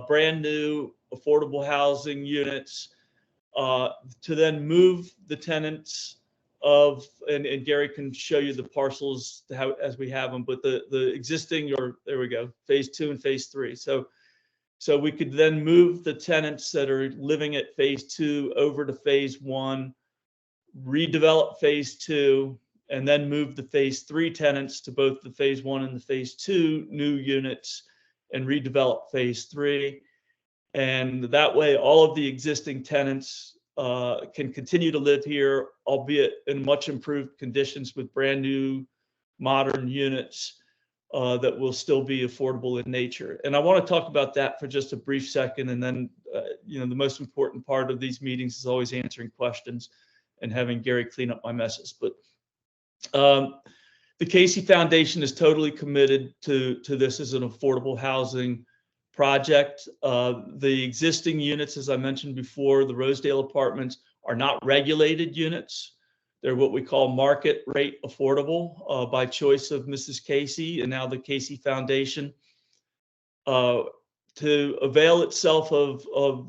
brand new affordable housing units, to then move the tenants of, and Gary can show you the parcels as we have them, but the existing, or there we go, phase 2 and phase 3. So we could then move the tenants that are living at phase 2 over to phase 1, redevelop phase 2, and then move the phase 3 tenants to both the phase 1 and the phase 2 new units and redevelop phase 3. And that way, all of the existing tenants can continue to live here, albeit in much improved conditions with brand new modern units that will still be affordable in nature. And I want to talk about that for just a brief second. And then, the most important part of these meetings is always answering questions and having Gary clean up my messes. But the Casey Foundation is totally committed to this as an affordable housing project. The existing units, as I mentioned before, the Rosedale apartments, are not regulated units. They're what we call market rate affordable by choice of Mrs. Casey and now the Casey Foundation. To avail itself of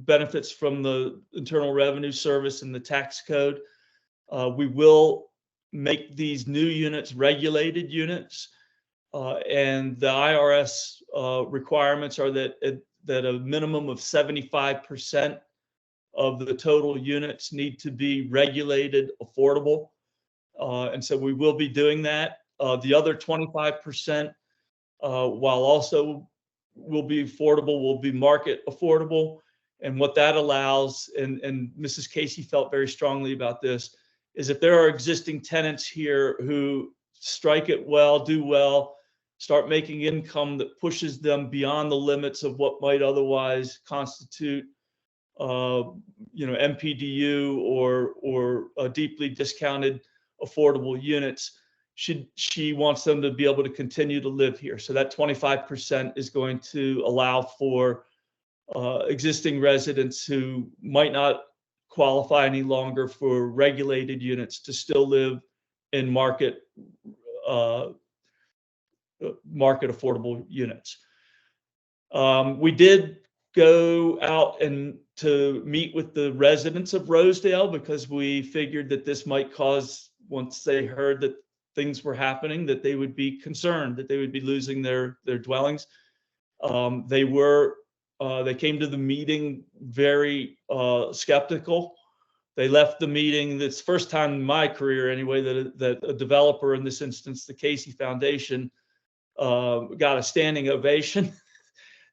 benefits from the Internal Revenue Service and the tax code, we will make these new units regulated units. And the IRS requirements are that a minimum of 75% of the total units need to be regulated affordable. And so we will be doing that. The other 25%, while also will be affordable, will be market affordable. And what that allows, and Mrs. Casey felt very strongly about this, is if there are existing tenants here who strike it well, do well, start making income that pushes them beyond the limits of what might otherwise constitute MPDU or deeply discounted affordable units, she wants them to be able to continue to live here. So that 25% is going to allow for existing residents who might not qualify any longer for regulated units to still live in market affordable units. We did go out and to meet with the residents of Rosedale because we figured that this might cause, once they heard that things were happening, that they would be concerned, that they would be losing their dwellings. They came to the meeting very skeptical. They left the meeting, this first time in my career anyway, that a developer, in this instance, the Casey Foundation, got a standing ovation.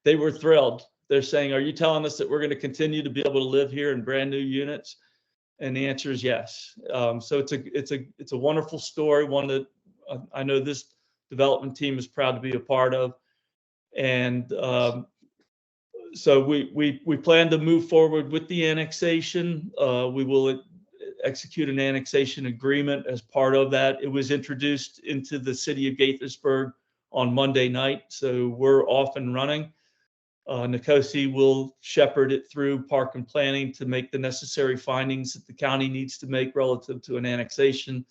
They were thrilled. They're saying, "Are you telling us that we're going to continue to be able to live here in brand new units?" And the answer is yes. So it's a wonderful story, one that I know this development team is proud to be a part of. And So we plan to move forward with the annexation. We will execute an annexation agreement as part of that. It was introduced into the city of Gaithersburg on Monday night, so we're off and running. Nicosi will shepherd it through park and planning to make the necessary findings that the county needs to make relative to an annexation,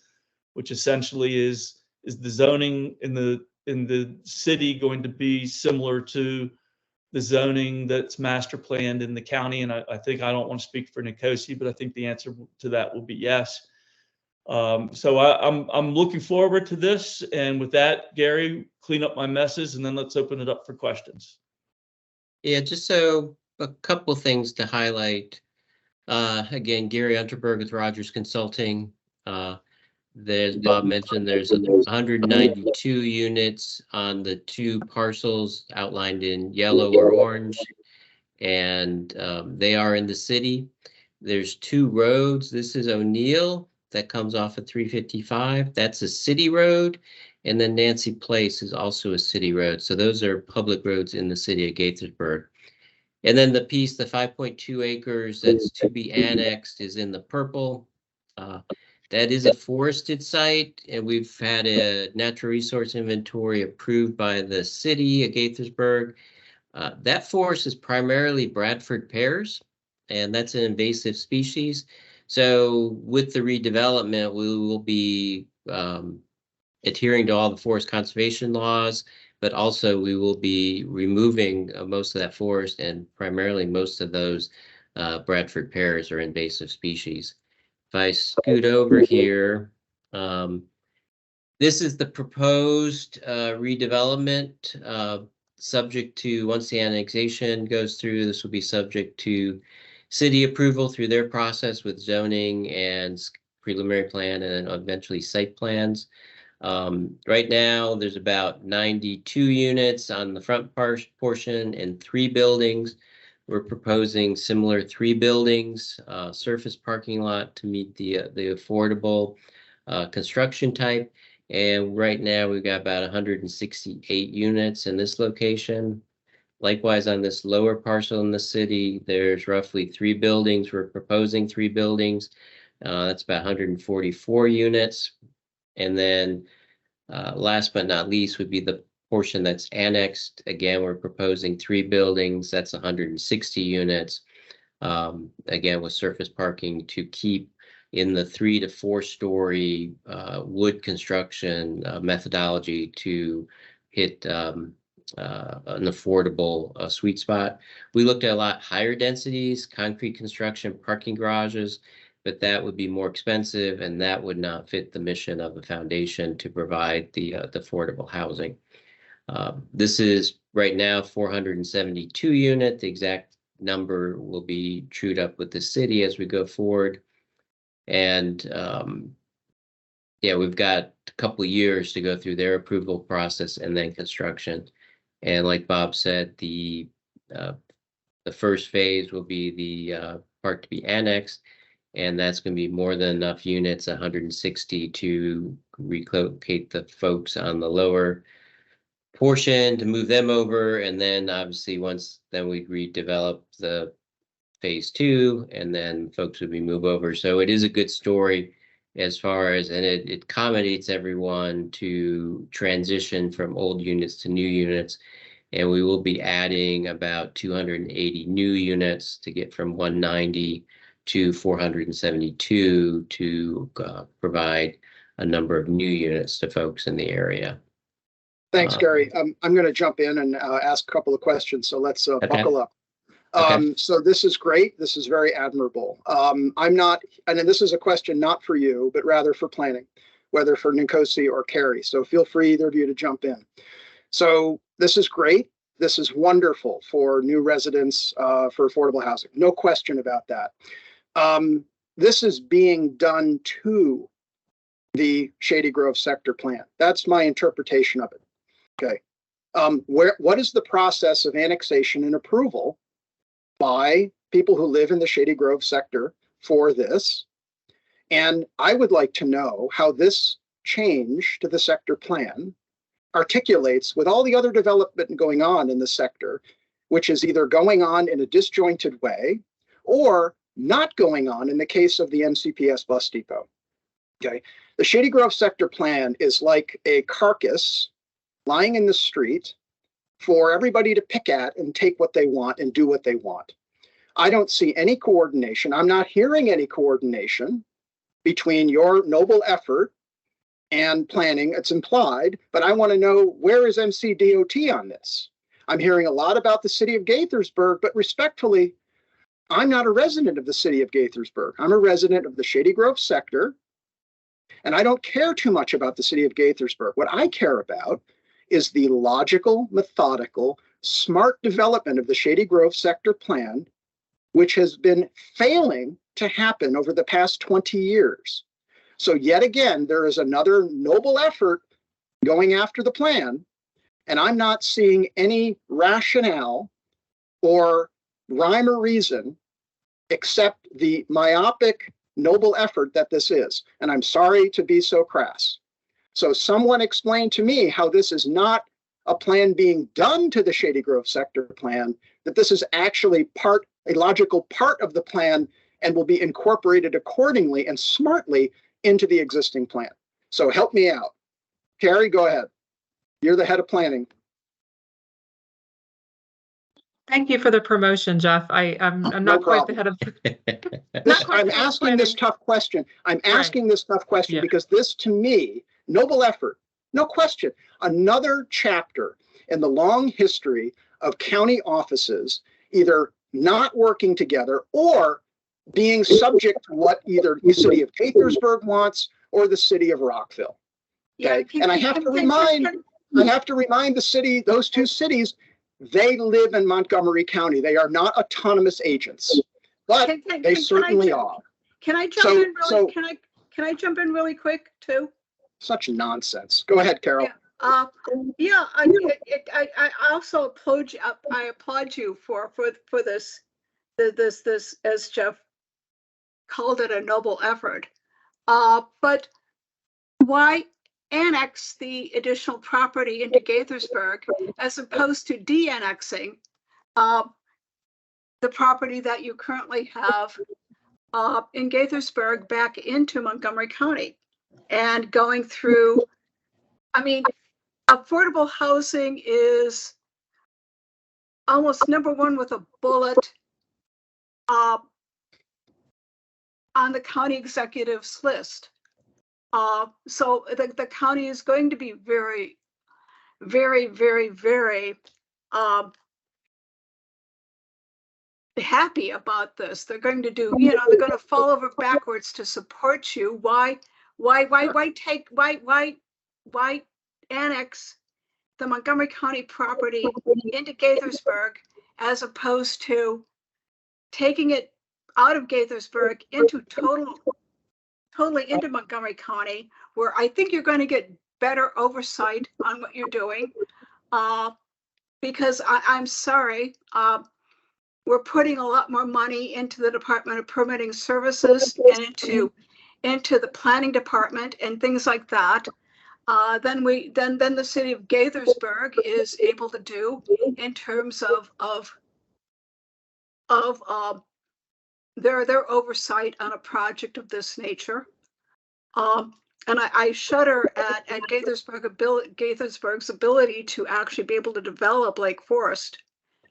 which essentially is the zoning in the city going to be similar to the zoning that's master planned in the county? And I think, I don't want to speak for Nicosi, but I think the answer to that will be yes. So I'm looking forward to this. And with that, Gary, clean up my messes and then let's open it up for questions. Yeah, just so a couple things to highlight. Again, Gary Unterberg with Rogers Consulting. There's Bob mentioned there's 192 units on the 2 parcels outlined in yellow or orange, and they are in the city. There's 2 roads. This is O'Neill that comes off of 355. That's a city road. And then Nancy Place is also a city road. So those are public roads in the city of Gaithersburg. And then the piece, the 5.2 acres that's to be annexed, is in the purple. That is a forested site, and we've had a natural resource inventory approved by the city of Gaithersburg. That forest is primarily Bradford pears, and that's an invasive species. So with the redevelopment, we will be adhering to all the forest conservation laws, but also we will be removing most of that forest, and primarily most of those Bradford pears are invasive species. If I scoot over here, this is the proposed redevelopment, subject to, once the annexation goes through, this will be subject to city approval through their process with zoning and preliminary plan and eventually site plans. Right now, there's about 92 units on the front portion and 3 buildings. We're proposing similar 3 buildings, surface parking lot to meet the affordable construction type. And right now we've got about 168 units in this location. Likewise, on this lower parcel in the city, there's roughly 3 buildings. We're proposing 3 buildings. That's about 144 units. And then last but not least would be the portion that's annexed. Again, we're proposing 3 buildings. That's 160 units. Again, with surface parking to keep in the 3 to 4 story wood construction methodology to hit an affordable sweet spot. We looked at a lot higher densities, concrete construction, parking garages, but that would be more expensive, and that would not fit the mission of the foundation to provide the affordable housing. This is right now 472 unit. The exact number will be trued up with the city as we go forward. And yeah, we've got a couple of years to go through their approval process and then construction. And like Bob said, the first phase will be the park to be annexed, and that's going to be more than enough units, 160, to relocate the folks on the lower portion to move them over. And then obviously then we redevelop the phase 2, and then folks would be moved over. So it is a good story as far as, and it accommodates everyone to transition from old units to new units. And we will be adding about 280 new units to get from 190 to 472 to provide a number of new units to folks in the area. Thanks, Gary. I'm going to jump in and ask a couple of questions. So let's buckle up. So this is great. This is very admirable. I'm not, and then this is a question not for you, but rather for planning, whether for Nicosi or Carrie. So feel free, either of you, to jump in. So this is great. This is wonderful for new residents, for affordable housing. No question about that. This is being done to the Shady Grove sector plan. That's my interpretation of it. Okay. What is the process of annexation and approval by people who live in the Shady Grove sector for this? And I would like to know how this change to the sector plan articulates with all the other development going on in the sector which is either going on in a disjointed way or not going on in the case of the MCPS bus depot. Okay, the Shady Grove sector plan is like a carcass lying in the street for everybody to pick at and take what they want and do what they want. I don't see any coordination. I'm not hearing any coordination between your noble effort and planning. It's implied, but I want to know, where is MCDOT on this? I'm hearing a lot about the city of Gaithersburg, but respectfully, I'm not a resident of the city of Gaithersburg. I'm a resident of the Shady Grove sector, and I don't care too much about the city of Gaithersburg. What I care about is the logical, methodical, smart development of the Shady Grove sector plan, which has been failing to happen over the past 20 years. So yet again, there is another noble effort going after the plan, and I'm not seeing any rationale or rhyme or reason except the myopic noble effort that this is. And I'm sorry to be so crass. So someone explain to me how this is not a plan being done to the Shady Grove sector plan, that this is actually a logical part of the plan and will be incorporated accordingly and smartly into the existing plan. So help me out. Carrie, go ahead. You're the head of planning. Thank you for the promotion, Jeff. I'm not quite the head of. I'm asking this tough question. I'm asking this tough question because this, to me, noble effort, no question, another chapter in the long history of county offices either not working together or being subject to what either the city of Gaithersburg wants or the city of Rockville. Okay, and I have to remind the city, those two cities, they live in Montgomery County. They are not autonomous agents, but they certainly are. Can I jump in really? Can I jump in really quick too? Such nonsense. Go ahead, Carol. Yeah. I also applaud you. I applaud you for this, as Jeff called it, a noble effort. But why annex the additional property into Gaithersburg as opposed to de-annexing the property that you currently have in Gaithersburg back into Montgomery County and going through? I mean, affordable housing is almost #1 with a bullet on the county executive's list. So the county is going to be very, very, very, very happy about this. They're going to do, they're going to fall over backwards to support you. Why annex the Montgomery County property into Gaithersburg as opposed to taking it out of Gaithersburg into totally into Montgomery County, where I think you're going to get better oversight on what you're doing? Because I'm sorry, we're putting a lot more money into the Department of Permitting Services and into the planning department and things like that than the city of Gaithersburg is able to do in terms of their oversight on a project of this nature. And I shudder at Gaithersburg's ability to actually be able to develop Lake Forest,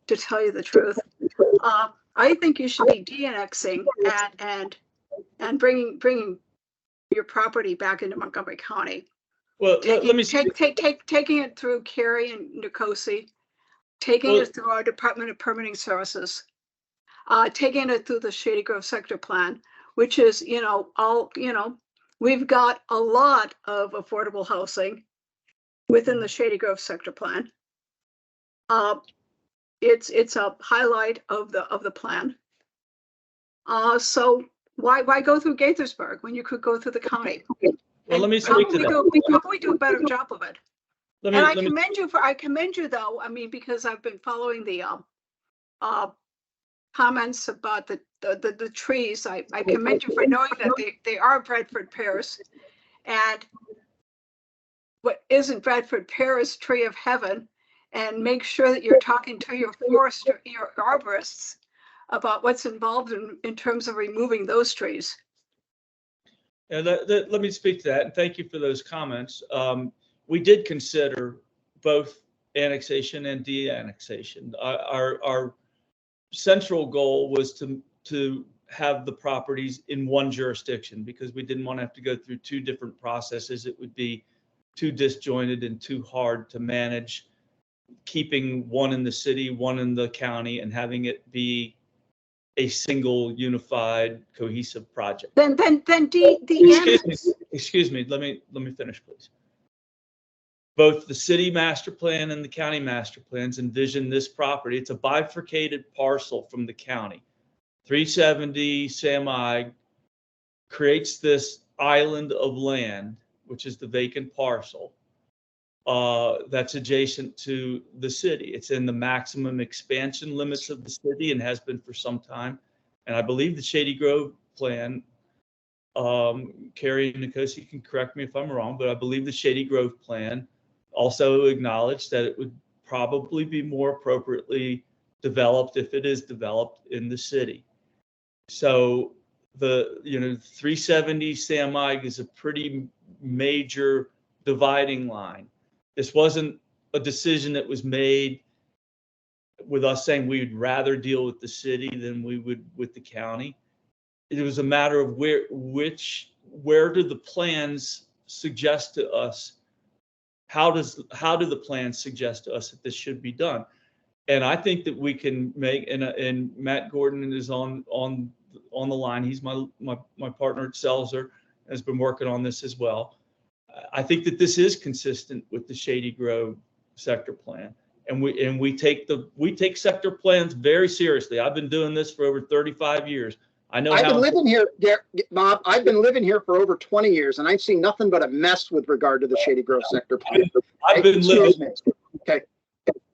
to tell you the truth. I think you should be de-annexing and bringing your property back into Montgomery County. Well, let me taking it through Cary and Nicosi, taking it through our Department of Permitting Services, taking it through the Shady Grove sector plan, which is, we've got a lot of affordable housing within the Shady Grove sector plan. It's a highlight of the plan. So why go through Gaithersburg when you could go through the county? Well, let me speak to that. We probably do a better job of it. I commend you though. I mean, because I've been following the comments about the trees. I commend you for knowing that they are Bradford pears, and what isn't Bradford pear is tree of heaven, and make sure that you're talking to your forester, your arborists about what's involved in terms of removing those trees. And let me speak to that, and thank you for those comments. We did consider both annexation and de-annexation. Our central goal was to have the properties in one jurisdiction because we didn't want to have to go through two different processes. It would be too disjointed and too hard to manage, keeping one in the city, one in the county, and having it be a single unified cohesive project. Then Excuse me, let me finish, please. Both the city master plan and the county master plans envision this property. It's a bifurcated parcel from the county. 370 Sam creates this island of land, which is the vacant parcel that's adjacent to the city. It's in the maximum expansion limits of the city and has been for some time. And I believe the Shady Grove plan, Carrie Nicosi can correct me if I'm wrong, but I believe the Shady Grove plan also acknowledged that it would probably be more appropriately developed if it is developed in the city. So the 370 Sam is a pretty major dividing line. This wasn't a decision that was made with us saying we'd rather deal with the city than we would with the county. It was a matter of where do the plans suggest to us, how do the plans suggest to us that this should be done? And I think that we can make, and Matt Gordon is on the line. He's my partner at Selzer, has been working on this as well. I think that this is consistent with the Shady Grove sector plan, and we take sector plans very seriously. I've been doing this for over 35 years. I know I've been living here, Bob. I've been living here for over 20 years, and I've seen nothing but a mess with regard to the Shady Grove sector plan. I've been living. Okay.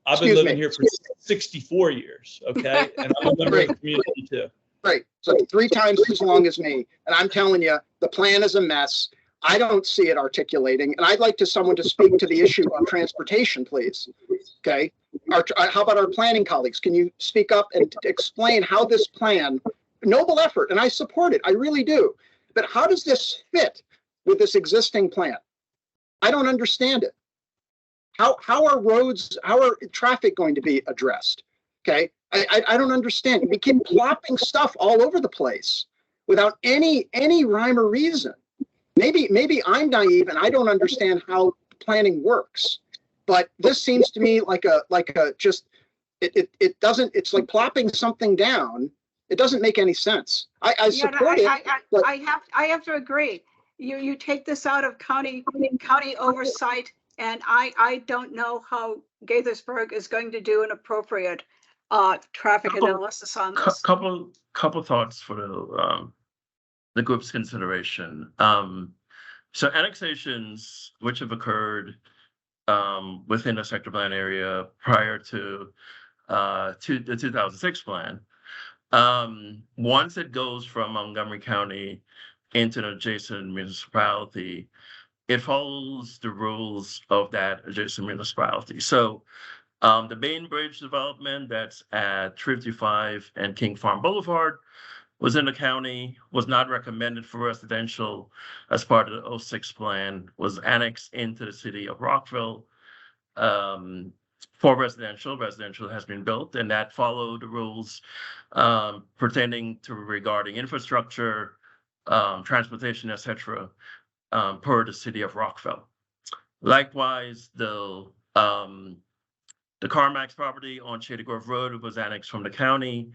I've been living here for 64 years. Okay, and I'm a member of the community too. Right. So 3 times as long as me, and I'm telling you, the plan is a mess. I don't see it articulating, and I'd like someone to speak to the issue of transportation, please. Okay. How about our planning colleagues? Can you speak up and explain how this plan, noble effort, and I support it, I really do, but how does this fit with this existing plan? I don't understand it. How are roads, how are traffic going to be addressed? Okay. I don't understand. We keep plopping stuff all over the place without any rhyme or reason. Maybe I'm naive and I don't understand how planning works, but this seems to me like a it doesn't, it's like plopping something down. It doesn't make any sense. I support it. I have to agree. You take this out of county oversight, and I don't know how Gaithersburg is going to do an appropriate traffic analysis on this. Couple thoughts for the group's consideration. So annexations which have occurred within the sector plan area prior to the 2006 plan, once it goes from Montgomery County into an adjacent municipality, it follows the rules of that adjacent municipality. So the main bridge development that's at 355 and King Farm Boulevard was in the county, was not recommended for residential as part of the 06 plan, was annexed into the city of Rockville for residential. Residential has been built, and that followed the rules pertaining to regarding infrastructure, transportation, etc., per the city of Rockville. Likewise, the CarMax property on Shady Grove Road was annexed from the county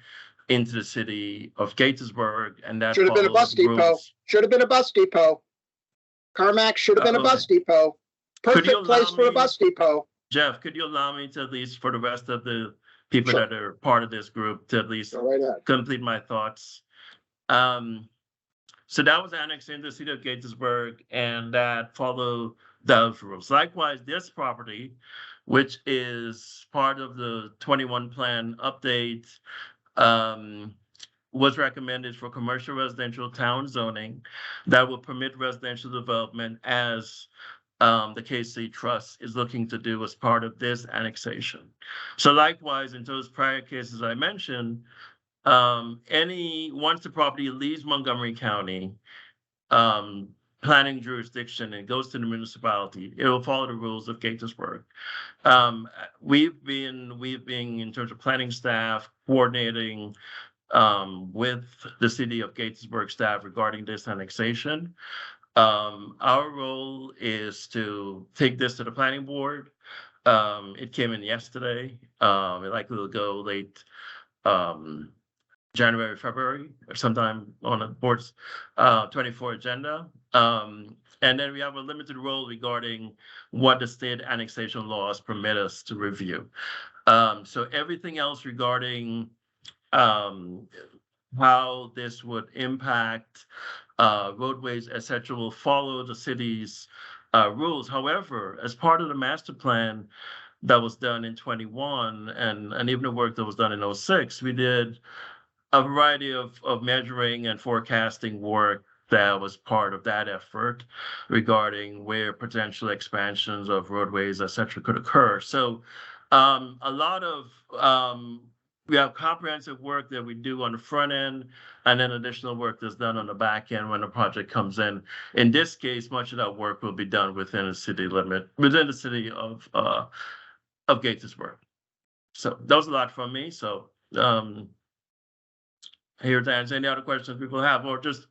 into the city of Gaithersburg, and that should have been a bus depot. Should have been a bus depot. CarMax should have been a bus depot. Perfect place for a bus depot. Jeff, could you allow me to, at least for the rest of the people that are part of this group, to at least complete my thoughts? So that was annexed into the city of Gaithersburg, and that followed those rules. Likewise, this property, which is part of the 21 plan update, was recommended for commercial residential town zoning that will permit residential development as the KC Trust is looking to do as part of this annexation. So likewise, in those prior cases I mentioned, once the property leaves Montgomery County planning jurisdiction and goes to the municipality, it will follow the rules of Gaithersburg. We've been in terms of planning staff coordinating with the city of Gaithersburg staff regarding this annexation. Our role is to take this to the planning board. It came in yesterday. It likely will go late January, February, or sometime on the board's 24 agenda. And then we have a limited role regarding what the state annexation laws permit us to review. So everything else regarding how this would impact roadways, etc., will follow the city's rules. However, as part of the master plan that was done in 21 and even the work that was done in 06, we did a variety of measuring and forecasting work that was part of that effort regarding where potential expansions of roadways, et cetera, could occur. So a lot of we have comprehensive work that we do on the front end, and then additional work that's done on the back end when the project comes in. In this case, much of that work will be done within the city limit, within the city of Gaithersburg. So that was a lot from me. So here to answer any other questions people have, or just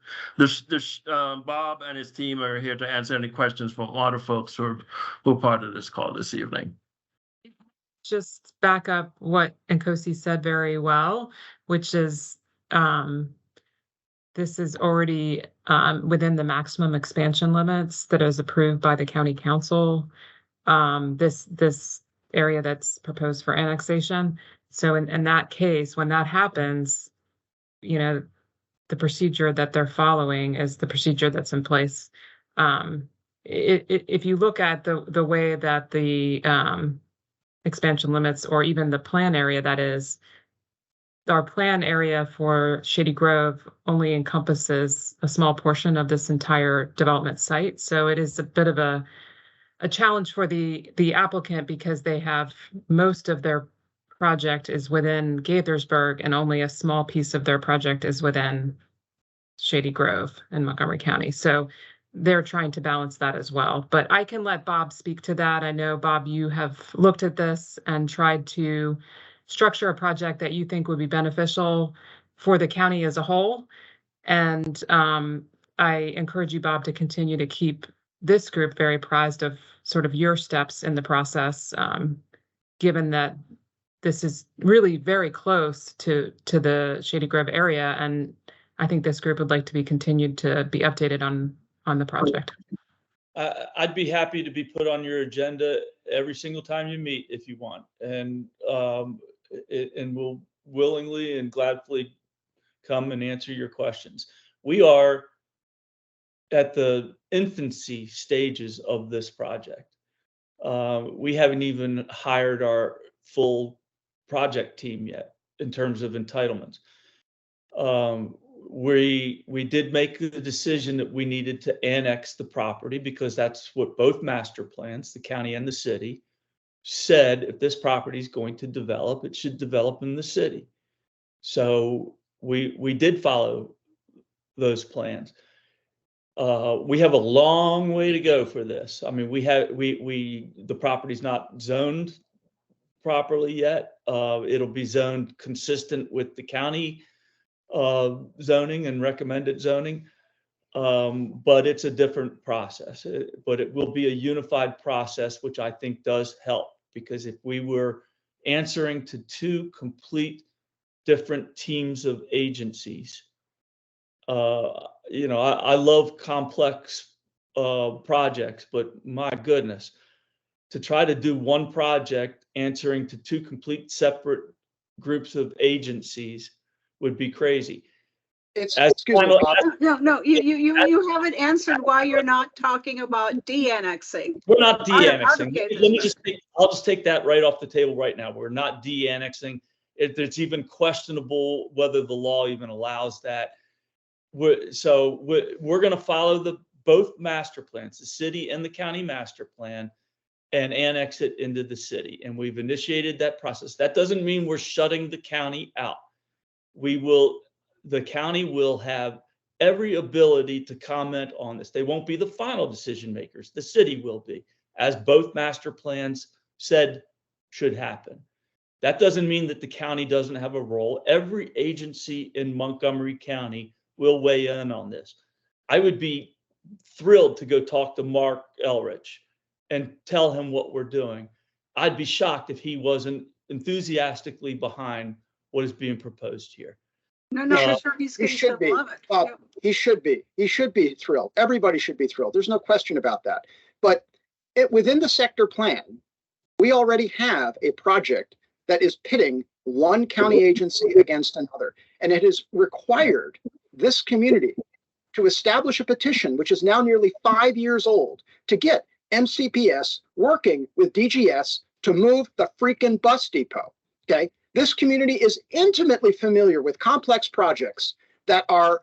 Bob and his team are here to answer any questions from other folks who are part of this call this evening. Just back up what Nkosi said very well, which is this is already within the maximum expansion limits that is approved by the county council. This area that's proposed for annexation. So in that case, when that happens, you know, the procedure that they're following is the procedure that's in place. If you look at the way that the expansion limits, or even the plan area, that is, our plan area for Shady Grove only encompasses a small portion of this entire development site. So it is a bit of a challenge for the applicant, because they have most of their project is within Gaithersburg and only a small piece of their project is within Shady Grove in Montgomery County. So they're trying to balance that as well. But I can let Bob speak to that. I know, Bob, you have looked at this and tried to structure a project that you think would be beneficial for the county as a whole. And I encourage you, Bob, to continue to keep this group very apprised of sort of your steps in the process, given that this is really very close to the Shady Grove area. And I think this group would like to be continued to be updated on the project. I'd be happy to be put on your agenda every single time you meet if you want. And we'll willingly and gladly come and answer your questions. We are at the infancy stages of this project. We haven't even hired our full project team yet in terms of entitlements. We did make the decision that we needed to annex the property, because that's what both master plans, the county and the city, said. If this property is going to develop, it should develop in the city. So we did follow those plans. We have a long way to go for this. I mean, the property's not zoned properly yet. It'll be zoned consistent with the county zoning and recommended zoning, but it's a different process. But it will be a unified process, which I think does help, because if we were answering to two complete different teams of agencies, I love complex projects, but my goodness, to try to do one project answering to two complete separate groups of agencies would be crazy. Excuse me, Bob. No, you haven't answered why you're not talking about de-annexing. We're not de-annexing. I'll just take that right off the table right now. We're not de-annexing. It's even questionable whether the law even allows that. We're going to follow the both master plans, the city and the county master plan, and annex it into the city. And we've initiated that process. That doesn't mean we're shutting the county out. The county will have every ability to comment on this. They won't be the final decision makers. The city will be, as both master plans said should happen. That doesn't mean that the county doesn't have a role. Every agency in Montgomery County will weigh in on this. I would be thrilled to go talk to Mark Elrich and tell him what we're doing. I'd be shocked if he wasn't enthusiastically behind what is being proposed here. No, I'm sure he's going to love it. Yeah. He should be. He should be thrilled. Everybody should be thrilled. There's no question about that. But within the sector plan, we already have a project that is pitting one county agency against another. And it has required this community to establish a petition, which is now nearly 5 years old, to get MCPS working with DGS to move the freaking bus depot. Okay. This community is intimately familiar with complex projects that are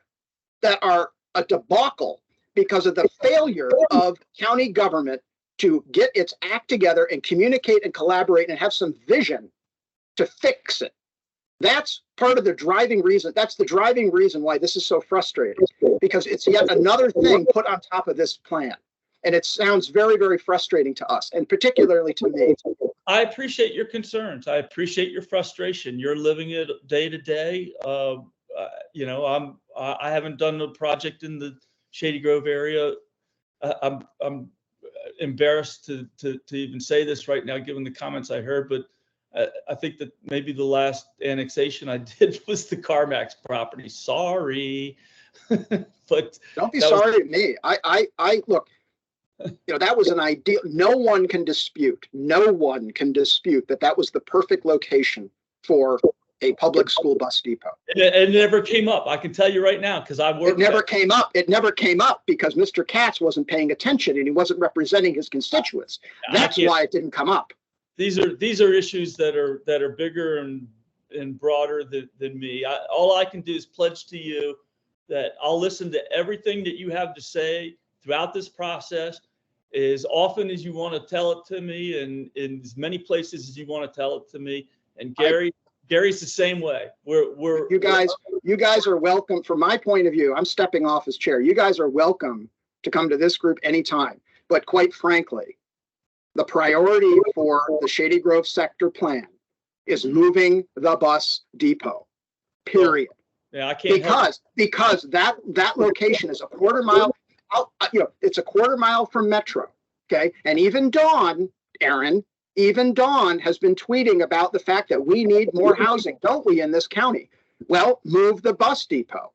a debacle because of the failure of county government to get its act together and communicate and collaborate and have some vision to fix it. That's part of the driving reason. That's the driving reason why this is so frustrating, because it's yet another thing put on top of this plan. And it sounds very, very frustrating to us, and particularly to me. I appreciate your concerns. I appreciate your frustration. You're living it day to day. You know, I haven't done a project in the Shady Grove area. I'm embarrassed to even say this right now, given the comments I heard, but I think that maybe the last annexation I did was the CarMax property. Sorry, but don't be sorry to me. I look. You know, that was an ideal. No one can dispute that that was the perfect location for a public school bus depot. It never came up. I can tell you right now, because I worked. It never came up. It never came up because Mr. Katz wasn't paying attention and he wasn't representing his constituents. That's why it didn't come up. These are issues that are bigger and broader than me. All I can do is pledge to you that I'll listen to everything that you have to say throughout this process, as often as you want to tell it to me, and in as many places as you want to tell it to me. And Gary's the same way. You guys are welcome. From my point of view, I'm stepping off as chair. You guys are welcome to come to this group anytime. But quite frankly, the priority for the Shady Grove sector plan is moving the bus depot. Period. Yeah, I can't because that location is a quarter mile. It's a quarter mile from Metro, okay? And even Dawn, Aaron, has been tweeting about the fact that we need more housing, don't we, in this county? Well, move the bus depot,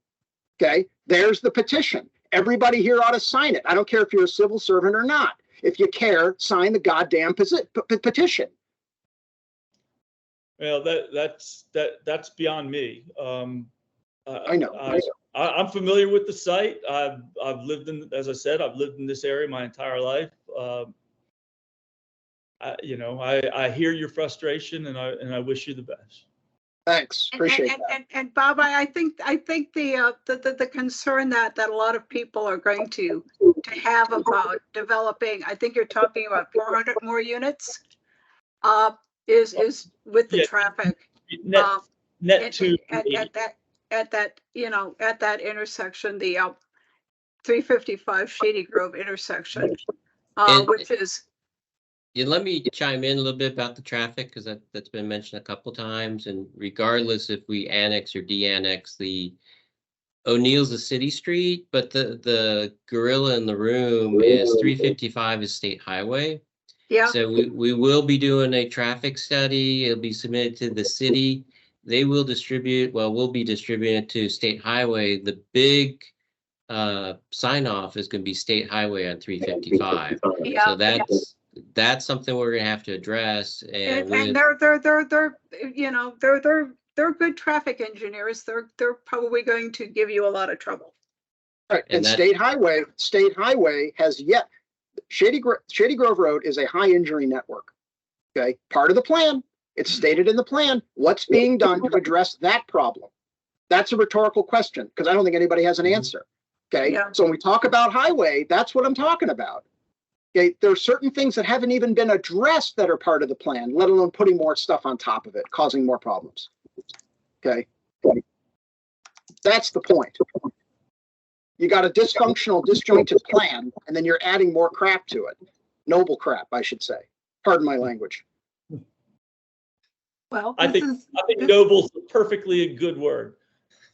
okay? There's the petition. Everybody here ought to sign it. I don't care if you're a civil servant or not. If you care, sign the goddamn petition. Well, that's beyond me. I know. I'm familiar with the site. I've lived in, as I said, I've lived in this area my entire life. I hear your frustration, and I wish you the best. Thanks, appreciate that. And Bob, I think the concern that a lot of people are going to have about developing, I think you're talking about 400 more units, is with the traffic. At that intersection, the 355 Shady Grove intersection, which is. Yeah, let me chime in a little bit about the traffic, because that's been mentioned a couple times. And regardless if we annex or de-annex, the O'Neill's a city street, but the gorilla in the room is 355 is state highway. Yeah. So we will be doing a traffic study. It'll be submitted to the city. They will distribute, we'll be distributing it to state highway. The big sign off is going to be state highway on 355. Yeah. So that's something we're going to have to address. And they're good traffic engineers. They're probably going to give you a lot of trouble. Right. And state highway has yet. Shady Grove Road is a high injury network. Okay. Part of the plan. It's stated in the plan. What's being done to address that problem? That's a rhetorical question, because I don't think anybody has an answer. Okay, Yeah. so when we talk about highway, that's what I'm talking about. Okay, there are certain things that haven't even been addressed that are part of the plan, let alone putting more stuff on top of it, causing more problems. Okay, that's the point. You got a dysfunctional, disjointed plan, and then you're adding more crap to it. Noble crap, I should say. Pardon my language. Well, I think noble's perfectly a good word.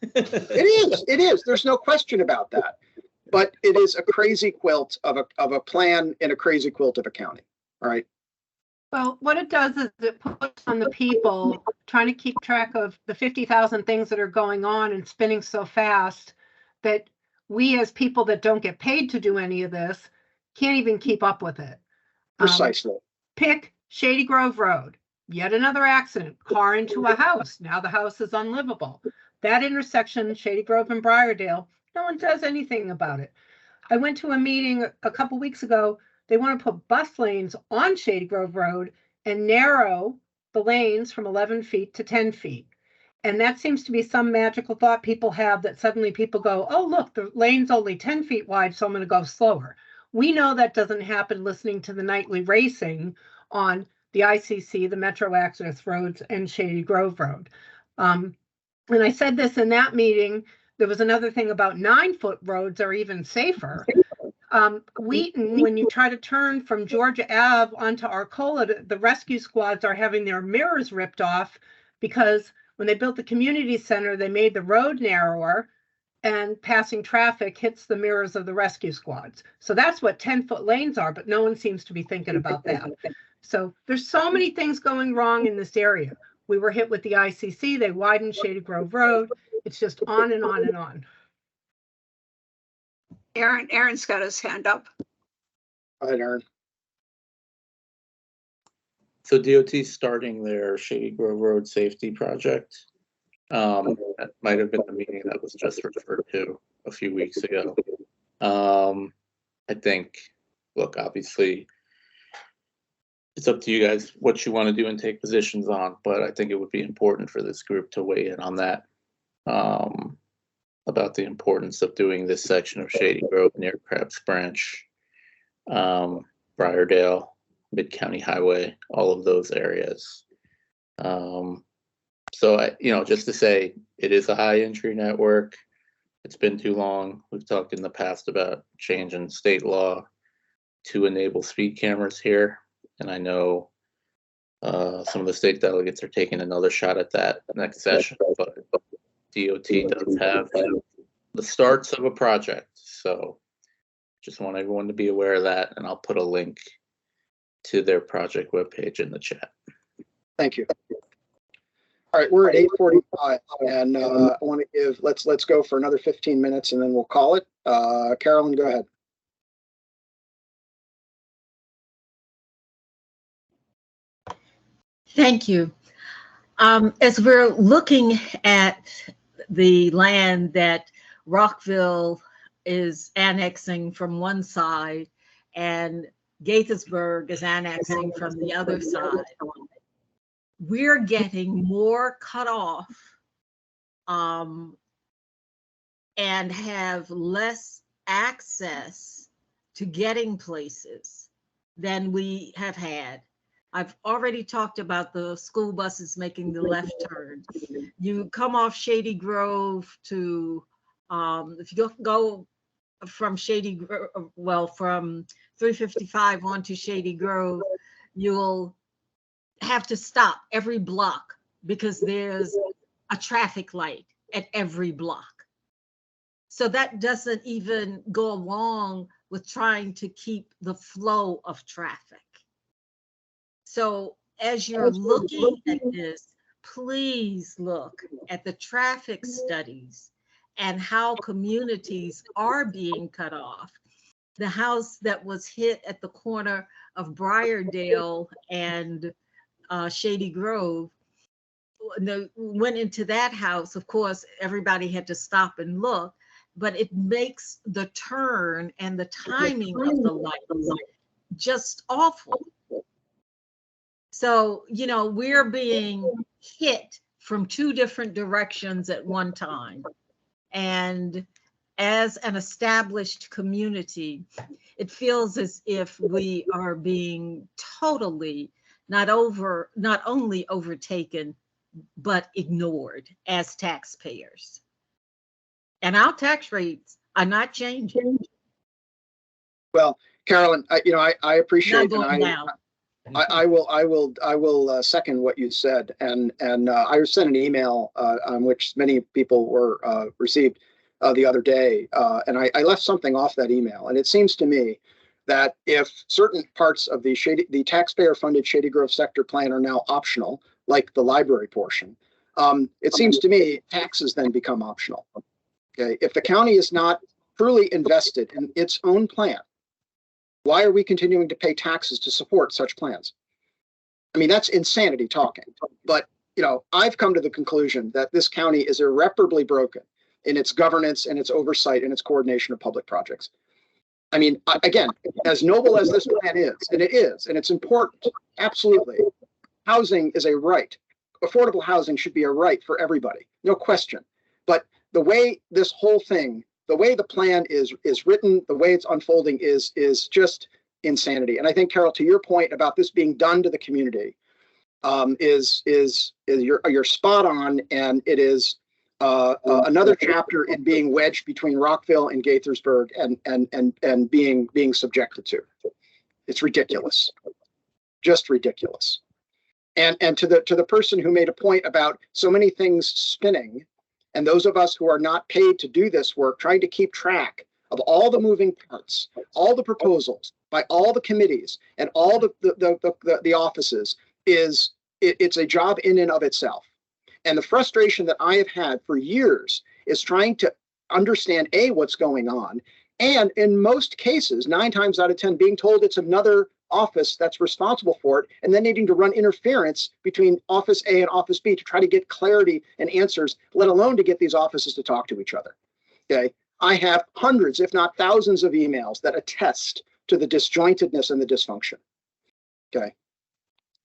It is. There's no question about that. But it is a crazy quilt of a plan in a crazy quilt of a county. All right. Well, what it does is it puts on the people trying to keep track of the 50,000 things that are going on and spinning so fast that we as people that don't get paid to do any of this can't even keep up with it. Precisely. Pick Shady Grove Road, yet another accident, car into a house. Now the house is unlivable. That intersection, Shady Grove and Briardale, no one does anything about it. I went to a meeting a couple weeks ago. They want to put bus lanes on Shady Grove Road and narrow the lanes from 11 feet to 10 feet. And that seems to be some magical thought people have that suddenly people go, oh, look, the lane's only 10 feet wide, so I'm going to go slower. We know that doesn't happen listening to the nightly racing on the ICC, the Metro Access Roads, and Shady Grove Road. And I said this in that meeting. There was another thing about 9-foot roads are even safer. Wheaton, when you try to turn from Georgia Ave onto Arcola, the rescue squads are having their mirrors ripped off because when they built the community center, they made the road narrower and passing traffic hits the mirrors of the rescue squads. So that's what 10-foot lanes are, but no one seems to be thinking about that. So there's so many things going wrong in this area. We were hit with the ICC, they widened Shady Grove Road. It's just on and on and on. Aaron's got his hand up. Go ahead, Aaron. So DOT's starting their Shady Grove Road Safety Project. That might have been the meeting that was just referred to a few weeks ago. I think, look, obviously, it's up to you guys what you want to do and take positions on, but I think it would be important for this group to weigh in on that, about the importance of doing this section of Shady Grove near Crabs Branch, Briardale, Mid-County Highway, all of those areas. So, just to say, it is a high entry network. It's been too long. We've talked in the past about changing state law to enable speed cameras here. And I know some of the state delegates are taking another shot at that next session, but DOT does have the starts of a project. So just want everyone to be aware of that. And I'll put a link to their project webpage in the chat. Thank you. All right, we're at 8:45, and I want to give, let's go for another 15 minutes, and then we'll call it. Carolyn, go ahead. Thank you. As we're looking at the land that Rockville is annexing from one side and Gaithersburg is annexing from the other side, we're getting more cut off and have less access to getting places than we have had. I've already talked about the school buses making the left turn. You come off Shady Grove to, if you go from Shady Grove, well, from 355 onto Shady Grove, you'll have to stop every block because there's a traffic light at every block. So that doesn't even go along with trying to keep the flow of traffic. So as you're looking at this, please look at the traffic studies and how communities are being cut off. The house that was hit at the corner of Briardale and Shady Grove, went into that house. Of course, everybody had to stop and look, but it makes the turn and the timing of the lights just awful. So, we're being hit from two different directions at one time. And as an established community, it feels as if we are being totally not only overtaken, but ignored as taxpayers. And our tax rates are not changing. Well, Carolyn, I appreciate, Not going down. I will second what you said, and I sent an email on which many people were received the other day, and I left something off that email, and it seems to me that if certain parts of the taxpayer-funded Shady Grove sector plan are now optional, like the library portion, it seems to me taxes then become optional. Okay, if the county is not truly invested in its own plan, why are we continuing to pay taxes to support such plans? I mean, that's insanity talking. But, I've come to the conclusion that this county is irreparably broken in its governance and its oversight and its coordination of public projects. I mean, again, as noble as this plan is, and it's important, absolutely. Housing is a right. Affordable housing should be a right for everybody, no question. But the way this whole thing, the way the plan is written, the way it's unfolding is just insanity. And I think, Carol, to your point about this being done to the community, you're spot on, and it is another chapter in being wedged between Rockville and Gaithersburg and being subjected to. It's ridiculous, just ridiculous. And to the person who made a point about so many things spinning, and those of us who are not paid to do this work, trying to keep track of all the moving parts, all the proposals by all the committees and all the offices, it's a job in and of itself. And the frustration that I have had for years is trying to understand what's going on, and in most cases, 9 times out of 10, being told it's another office that's responsible for it, and then needing to run interference between Office A and Office B to try to get clarity and answers, let alone to get these offices to talk to each other. Okay, I have hundreds, if not thousands, of emails that attest to the disjointedness and the dysfunction. Okay,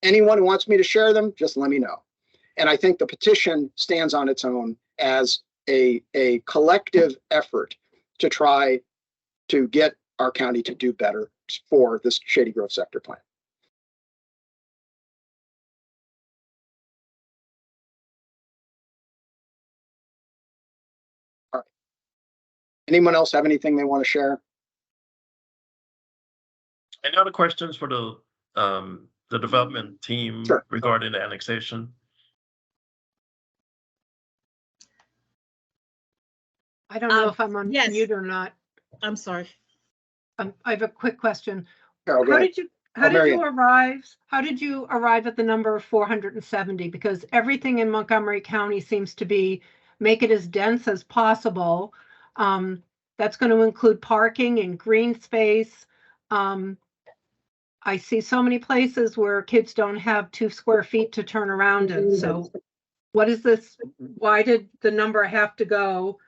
anyone who wants me to share them, just let me know. And I think the petition stands on its own as a collective effort to try to get our county to do better for this Shady Grove sector plan. All right. Anyone else have anything they want to share? Any other questions for the development team regarding the annexation? I don't know if I'm on mute or not. I'm sorry. I have a quick question. Carol, How did you arrive at the number of 470? Because everything in Montgomery County seems to be make it as dense as possible. That's going to include parking and green space. I see so many places where kids don't have 2 square feet to turn around in. So what is this? Why did the number have to go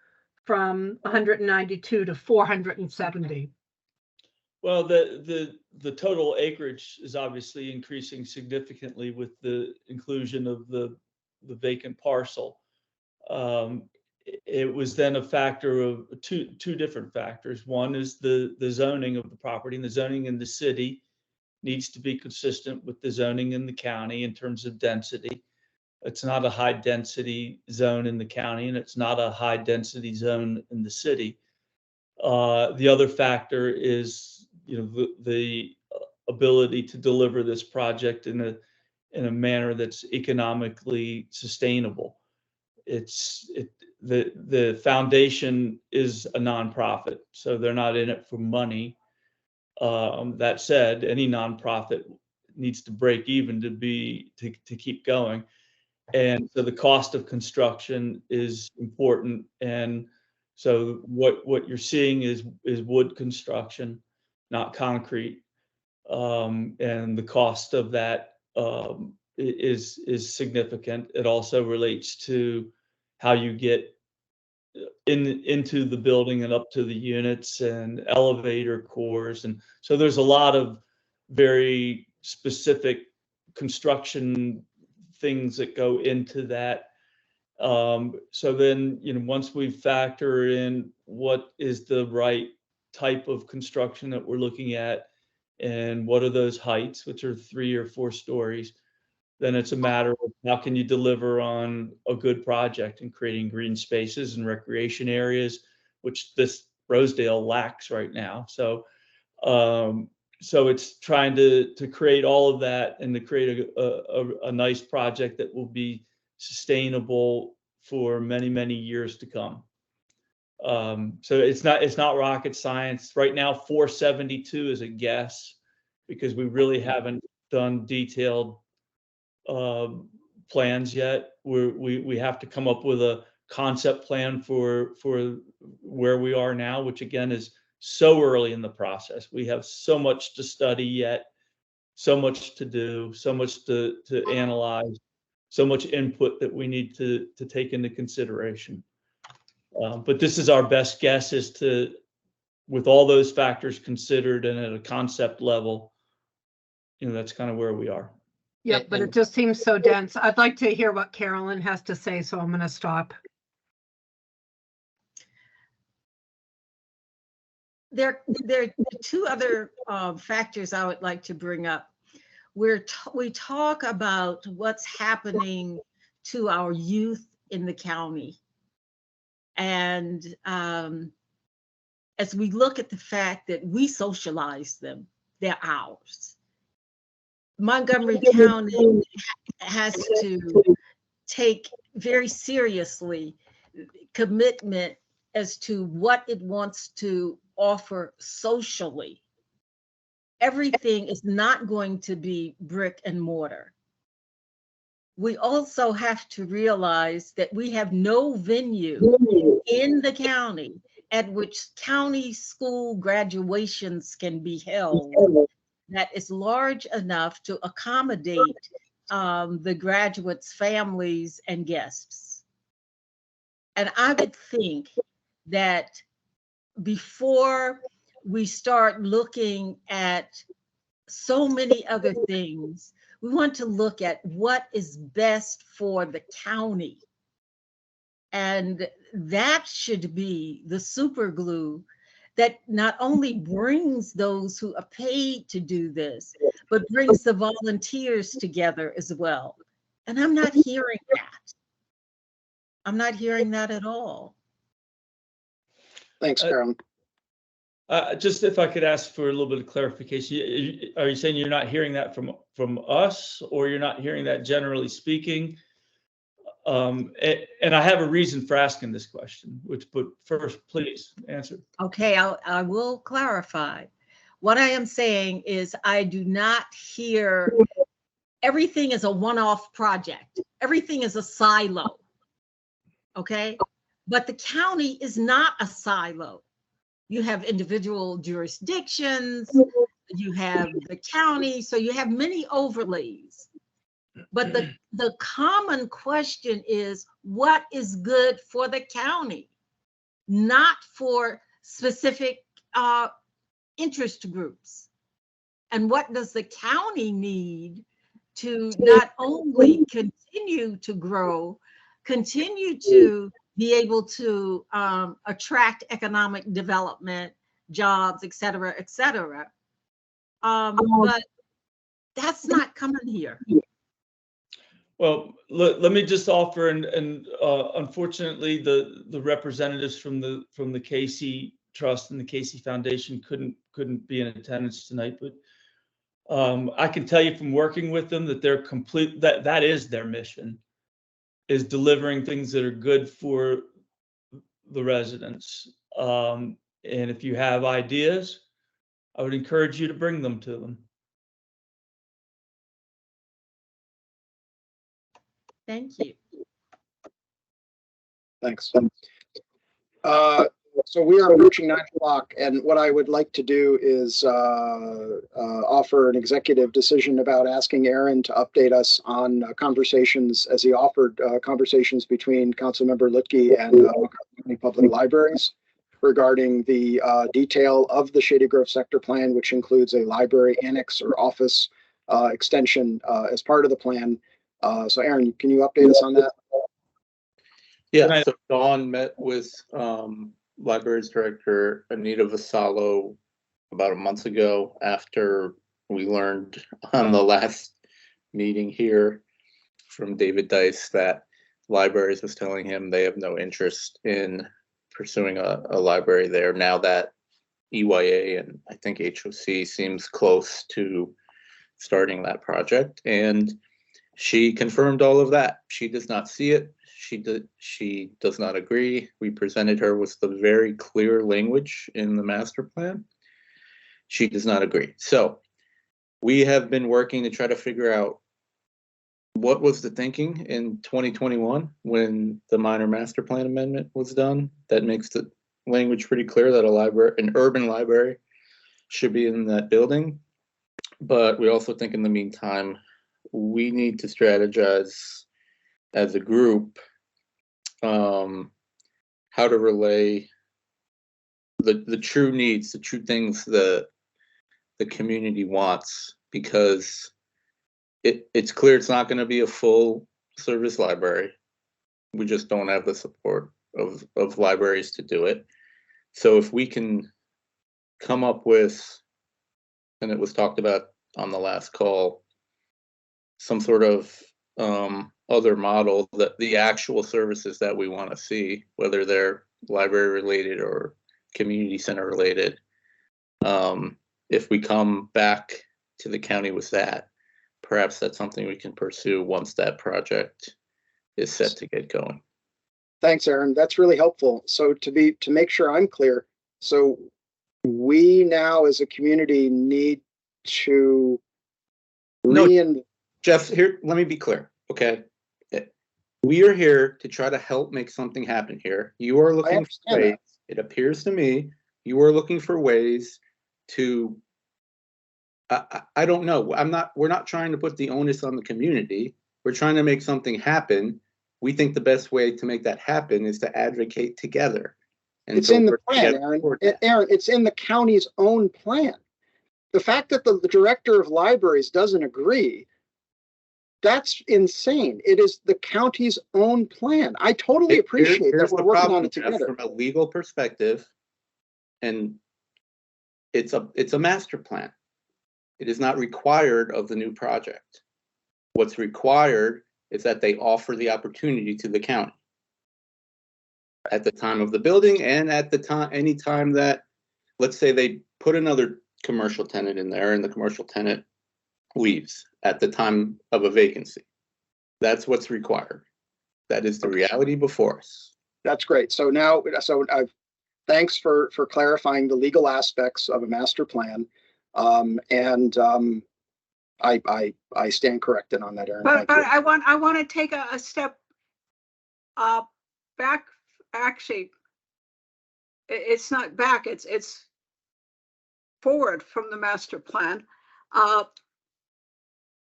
from 192 to 470? Well, the total acreage is obviously increasing significantly with the inclusion of the vacant parcel. It was then a factor of two different factors. One is the zoning of the property, and the zoning in the city needs to be consistent with the zoning in the county in terms of density. It's not a high density zone in the county, and it's not a high density zone in the city. The other factor is, the ability to deliver this project in a manner that's economically sustainable. The foundation is a nonprofit, so they're not in it for money. That said, any nonprofit needs to break even to keep going, and so the cost of construction is important. And so what you're seeing is wood construction, not concrete, and the cost of that is significant. It also relates to how you get into the building and up to the units and elevator cores, and so there's a lot of very specific construction things that go into that. So then, once we factor in what is the right type of construction that we're looking at, and what are those heights, which are 3 or 4 stories, then it's a matter of how can you deliver on a good project and creating green spaces and recreation areas, which this Rosedale lacks right now. So it's trying to create all of that and to create a nice project that will be sustainable for many, many years to come. So it's not rocket science. Right now, 472 is a guess because we really haven't done detailed plans yet. We have to come up with a concept plan for where we are now, which again is so early in the process. We have so much to study yet, so much to do, so much to analyze, so much input that we need to take into consideration. But this is our best guess as to, with all those factors considered and at a concept level, that's kind of where we are. Yeah, but it just seems so dense. I'd like to hear what Carolyn has to say, so I'm going to stop. There are 2 other factors I would like to bring up. We talk about what's happening to our youth in the county. And as we look at the fact that we socialize them, they're ours. Montgomery County has to take very seriously commitment as to what it wants to offer socially. Everything is not going to be brick and mortar. We also have to realize that we have no venue in the county at which county school graduations can be held that is large enough to accommodate the graduates' families and guests. And I would think that before we start looking at so many other things, we want to look at what is best for the county. And that should be the super glue that not only brings those who are paid to do this, but brings the volunteers together as well. And I'm not hearing that. I'm not hearing that at all. Thanks, Carolyn. Just if I could ask for a little bit of clarification, are you saying you're not hearing that from us, or you're not hearing that generally speaking? And I have a reason for asking this question, but first, please answer. Okay, I will clarify. What I am saying is I do not hear everything is a one-off project. Everything is a silo, okay? But the county is not a silo. You have individual jurisdictions, you have the county, so you have many overlays. But the common question is, what is good for the county, not for specific interest groups? And what does the county need to not only continue to grow, continue to be able to attract economic development, jobs, et cetera, et cetera. But that's not coming here. Well, let me just offer, and unfortunately, the representatives from the Casey Trust and the Casey Foundation couldn't be in attendance tonight, but I can tell you from working with them that they're that is their mission, is delivering things that are good for the residents. And if you have ideas, I would encourage you to bring them to them. Thank you. Thanks. So we are approaching 9 o'clock, and what I would like to do is offer an executive decision about asking Aaron to update us on conversations, as he offered conversations between Councilmember Lutke and Montgomery Public Libraries regarding the detail of the Shady Grove sector plan, which includes a library annex or office extension as part of the plan. So Aaron, can you update us on that? Yeah, so Dawn met with Libraries Director Anita Vassallo about a month ago after we learned on the last meeting here from David Dice that Libraries was telling him they have no interest in pursuing a library there now that EYA and I think HOC seems close to starting that project. And she confirmed all of that. She does not see it. She does not agree. We presented her with the very clear language in the master plan. She does not agree. So we have been working to try to figure out what was the thinking in 2021 when the minor master plan amendment was done. That makes the language pretty clear that an urban library should be in that building. But we also think in the meantime, we need to strategize as a group how to relay the true needs, the true things that the community wants, because it's clear it's not going to be a full service library. We just don't have the support of libraries to do it. So if we can come up with, and it was talked about on the last call, some sort of other model, that the actual services that we want to see, whether they're library related or community center related, if we come back to the county with that, perhaps that's something we can pursue once that project is set to get going. Thanks, Aaron. That's really helpful. So to make sure I'm clear, so we now as a community need to Jeff, here, let me be clear, okay? We are here to try to help make something happen here. You are looking for ways, it appears to me, you are looking for ways to, I don't know, we're not trying to put the onus on the community. We're trying to make something happen. We think the best way to make that happen is to advocate together. And it's in the plan, Aaron. Aaron, it's in the county's own plan. The fact that the director of libraries doesn't agree, that's insane. It is the county's own plan. I totally appreciate that we're working on it together. From a legal perspective, and it's a master plan. It is not required of the new project. What's required is that they offer the opportunity to the county at the time of the building, and at the time, any time that, let's say they put another commercial tenant in there and the commercial tenant leaves at the time of a vacancy. That's what's required. That is the reality before us. That's great. So now, thanks for clarifying the legal aspects of a master plan. I stand corrected on that, Aaron. But I want to take a step back. Actually, it's not back. It's forward from the master plan.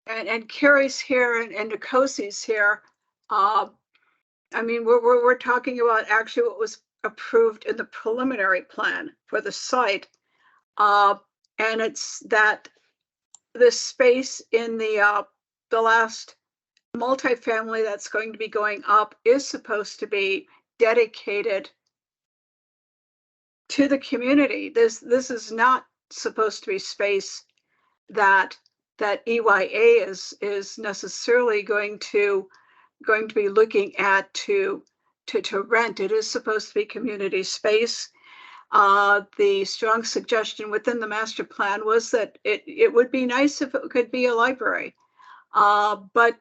And Carrie's here and Nicosi's here. I mean, we're talking about actually what was approved in the preliminary plan for the site, and it's that this space in the last multifamily that's going to be going up is supposed to be dedicated to the community. This is not supposed to be space that EYA is necessarily going to be looking at to rent. It is supposed to be community space. The strong suggestion within the master plan was that it would be nice if it could be a library. But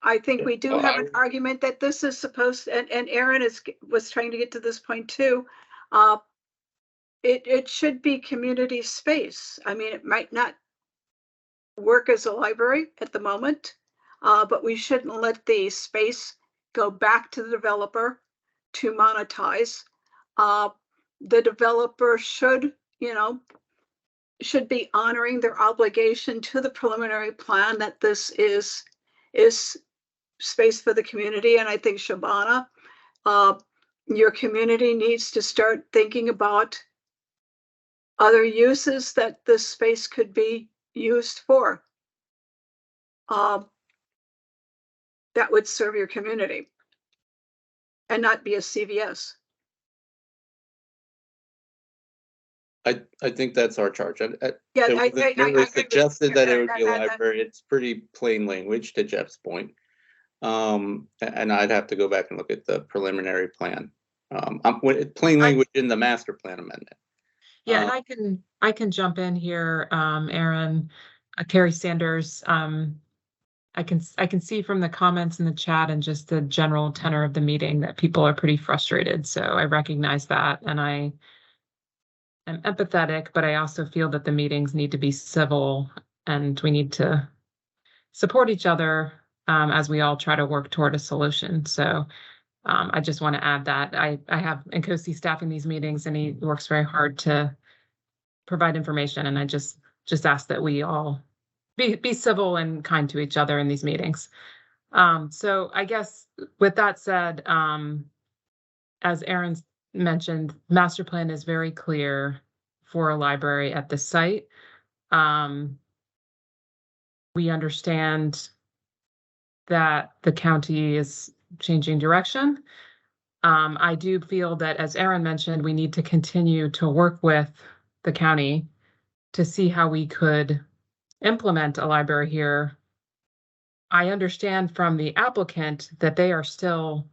I think we do have an argument that this is supposed to, and Aaron was trying to get to this point too. It should be community space. I mean, it might not work as a library at the moment, but we shouldn't let the space go back to the developer to monetize. The developer should be honoring their obligation to the preliminary plan that this is space for the community. And I think Shabana, your community needs to start thinking about other uses that this space could be used for. That would serve your community. and not be a CVS. I think that's our charge. Yeah, It was suggested that it would be a library. It's pretty plain language, to Jeff's point. And I'd have to go back and look at the preliminary plan. Plain language in the master plan amendment. Yeah, and I can jump in here, Aaron, Carrie Sanders. I can see from the comments in the chat and just the general tenor of the meeting that people are pretty frustrated. So I recognize that, and I am empathetic, but I also feel that the meetings need to be civil and we need to support each other as we all try to work toward a solution. So I just want to add that I have Nkosi staffing these meetings, and he works very hard to provide information. And I just ask that we all be civil and kind to each other in these meetings. So I guess with that said, as Aaron mentioned, master plan is very clear for a library at the site. We understand that the county is changing direction. I do feel that, as Aaron mentioned, we need to continue to work with the county to see how we could implement a library here. I understand from the applicant that they are still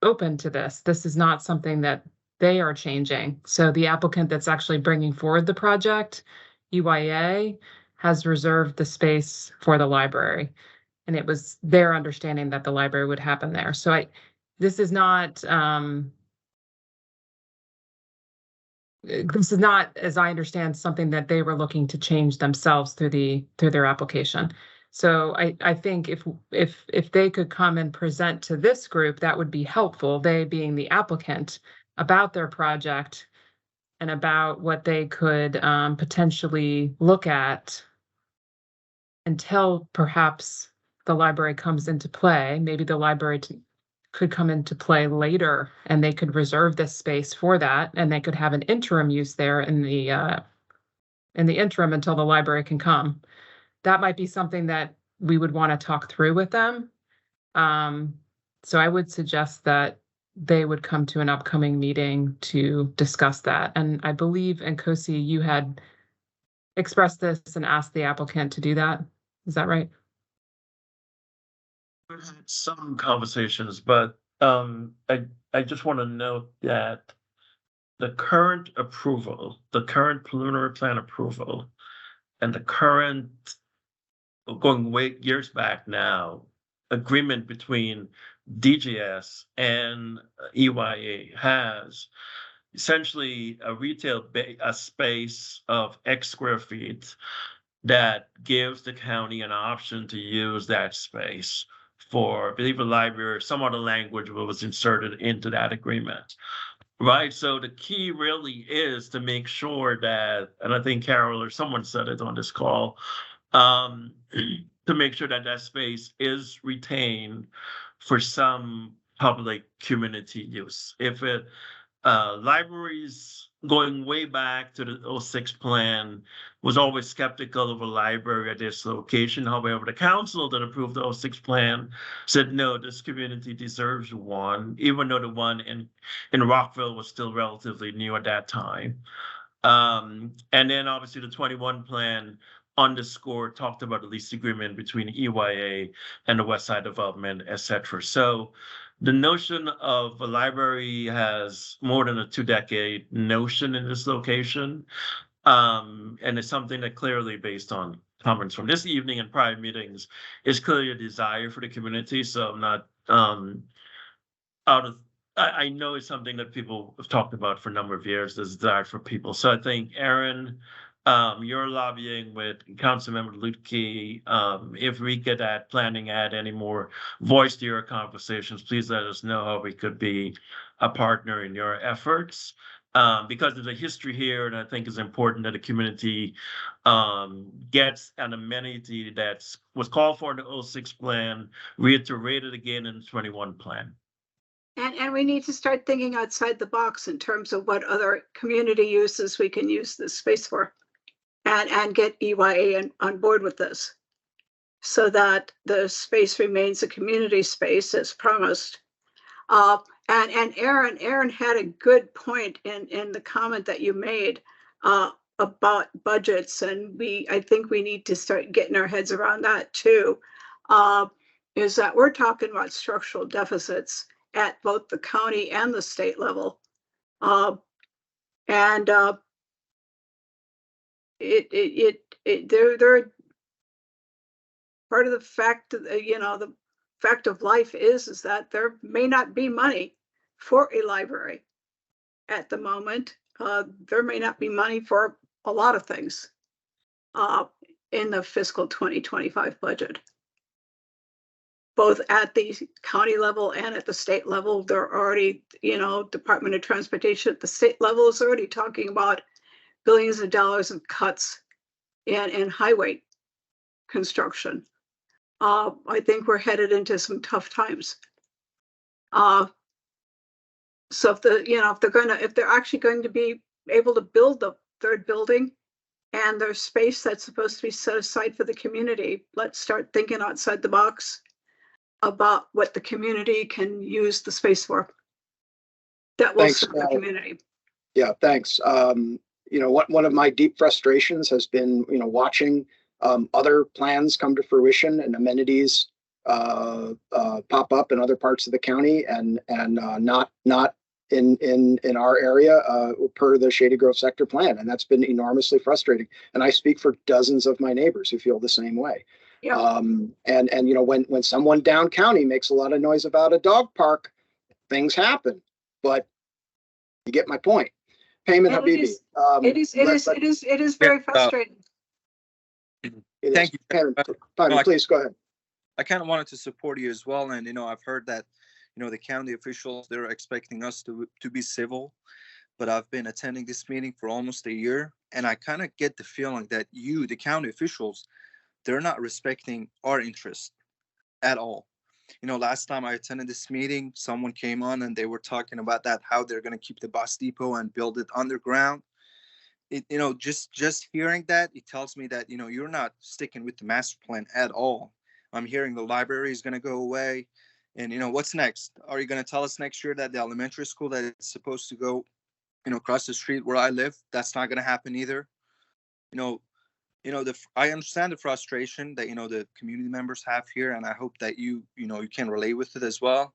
open to this. This is not something that they are changing. So the applicant that's actually bringing forward the project, UIA, has reserved the space for the library. And it was their understanding that the library would happen there. So this is not, as I understand, something that they were looking to change themselves through their application. So I think if they could come and present to this group, that would be helpful, they being the applicant, about their project and about what they could potentially look at until perhaps the library comes into play. Maybe the library could come into play later, and they could reserve this space for that, and they could have an interim use there in the interim until the library can come. That might be something that we would want to talk through with them. So I would suggest that they would come to an upcoming meeting to discuss that. And I believe, Nkosi, you had expressed this and asked the applicant to do that. Is that right? We've had some conversations, but I just want to note that the current approval, the current preliminary plan approval, and the current, going way years back now, agreement between DGS and EYA has essentially a retail a space of X square feet that gives the county an option to use that space for, I believe, a library or some other language was inserted into that agreement. Right. So the key really is to make sure that, and I think Carol or someone said it on this call, to make sure that that space is retained for some public community use. If it, libraries going way back to the 06 plan was always skeptical of a library at this location. However, the council that approved the 06 plan said, no, this community deserves one, even though the one in Rockville was still relatively new at that time. And then obviously the 21 plan underscored, talked about the lease agreement between EYA and the West Side Development, et cetera. So the notion of a library has more than a 2-decade notion in this location. And it's something that clearly, based on comments from this evening and prior meetings, is clearly a desire for the community. So I'm not I know it's something that people have talked about for a number of years, this desire for people. So I think, Aaron, you're lobbying with Councilmember Lutke. If we could add any more voice to your conversations, please let us know how we could be a partner in your efforts. Because there's a history here, and I think it's important that the community gets an amenity that was called for in the 06 plan, reiterated again in the 21 plan. And we need to start thinking outside the box in terms of what other community uses we can use this space for, and get EYA on board with this, so that the space remains a community space as promised. And Aaron had a good point in the comment that you made about budgets, and I think we need to start getting our heads around that too. Is that we're talking about structural deficits at both the county and the state level, and they're part of the fact that the fact of life is that there may not be money for a library at the moment. There may not be money for a lot of things in the fiscal 2025 budget. Both at the county level and at the state level, they're already, Department of Transportation at the state level is already talking about billions of dollars of cuts in highway construction. I think we're headed into some tough times. So if they're actually going to be able to build the third building and there's space that's supposed to be set aside for the community, let's start thinking outside the box about what the community can use the space for. That will serve the community. Yeah, thanks. One of my deep frustrations has been, watching other plans come to fruition and amenities pop up in other parts of the county and not in our area per the Shady Grove sector plan. And that's been enormously frustrating. And I speak for dozens of my neighbors who feel the same way. Yeah. When someone down county makes a lot of noise about a dog park, things happen. But you get my point. Payment Habibi. It is very frustrating. Thank you. Payment, please go ahead. I kind of wanted to support you as well. And, I've heard that, the county officials, they're expecting us to be civil. But I've been attending this meeting for almost a year. And I kind of get the feeling that the county officials, they're not respecting our interests at all. Last time I attended this meeting, someone came on and they were talking about that, how they're going to keep the bus depot and build it underground. Just hearing that, it tells me that, you're not sticking with the master plan at all. I'm hearing the library is going to go away. And, what's next? Are you going to tell us next year that the elementary school that is supposed to go, across the street where I live, that's not going to happen either? I understand the frustration that, the community members have here, and I hope that you can relate with it as well.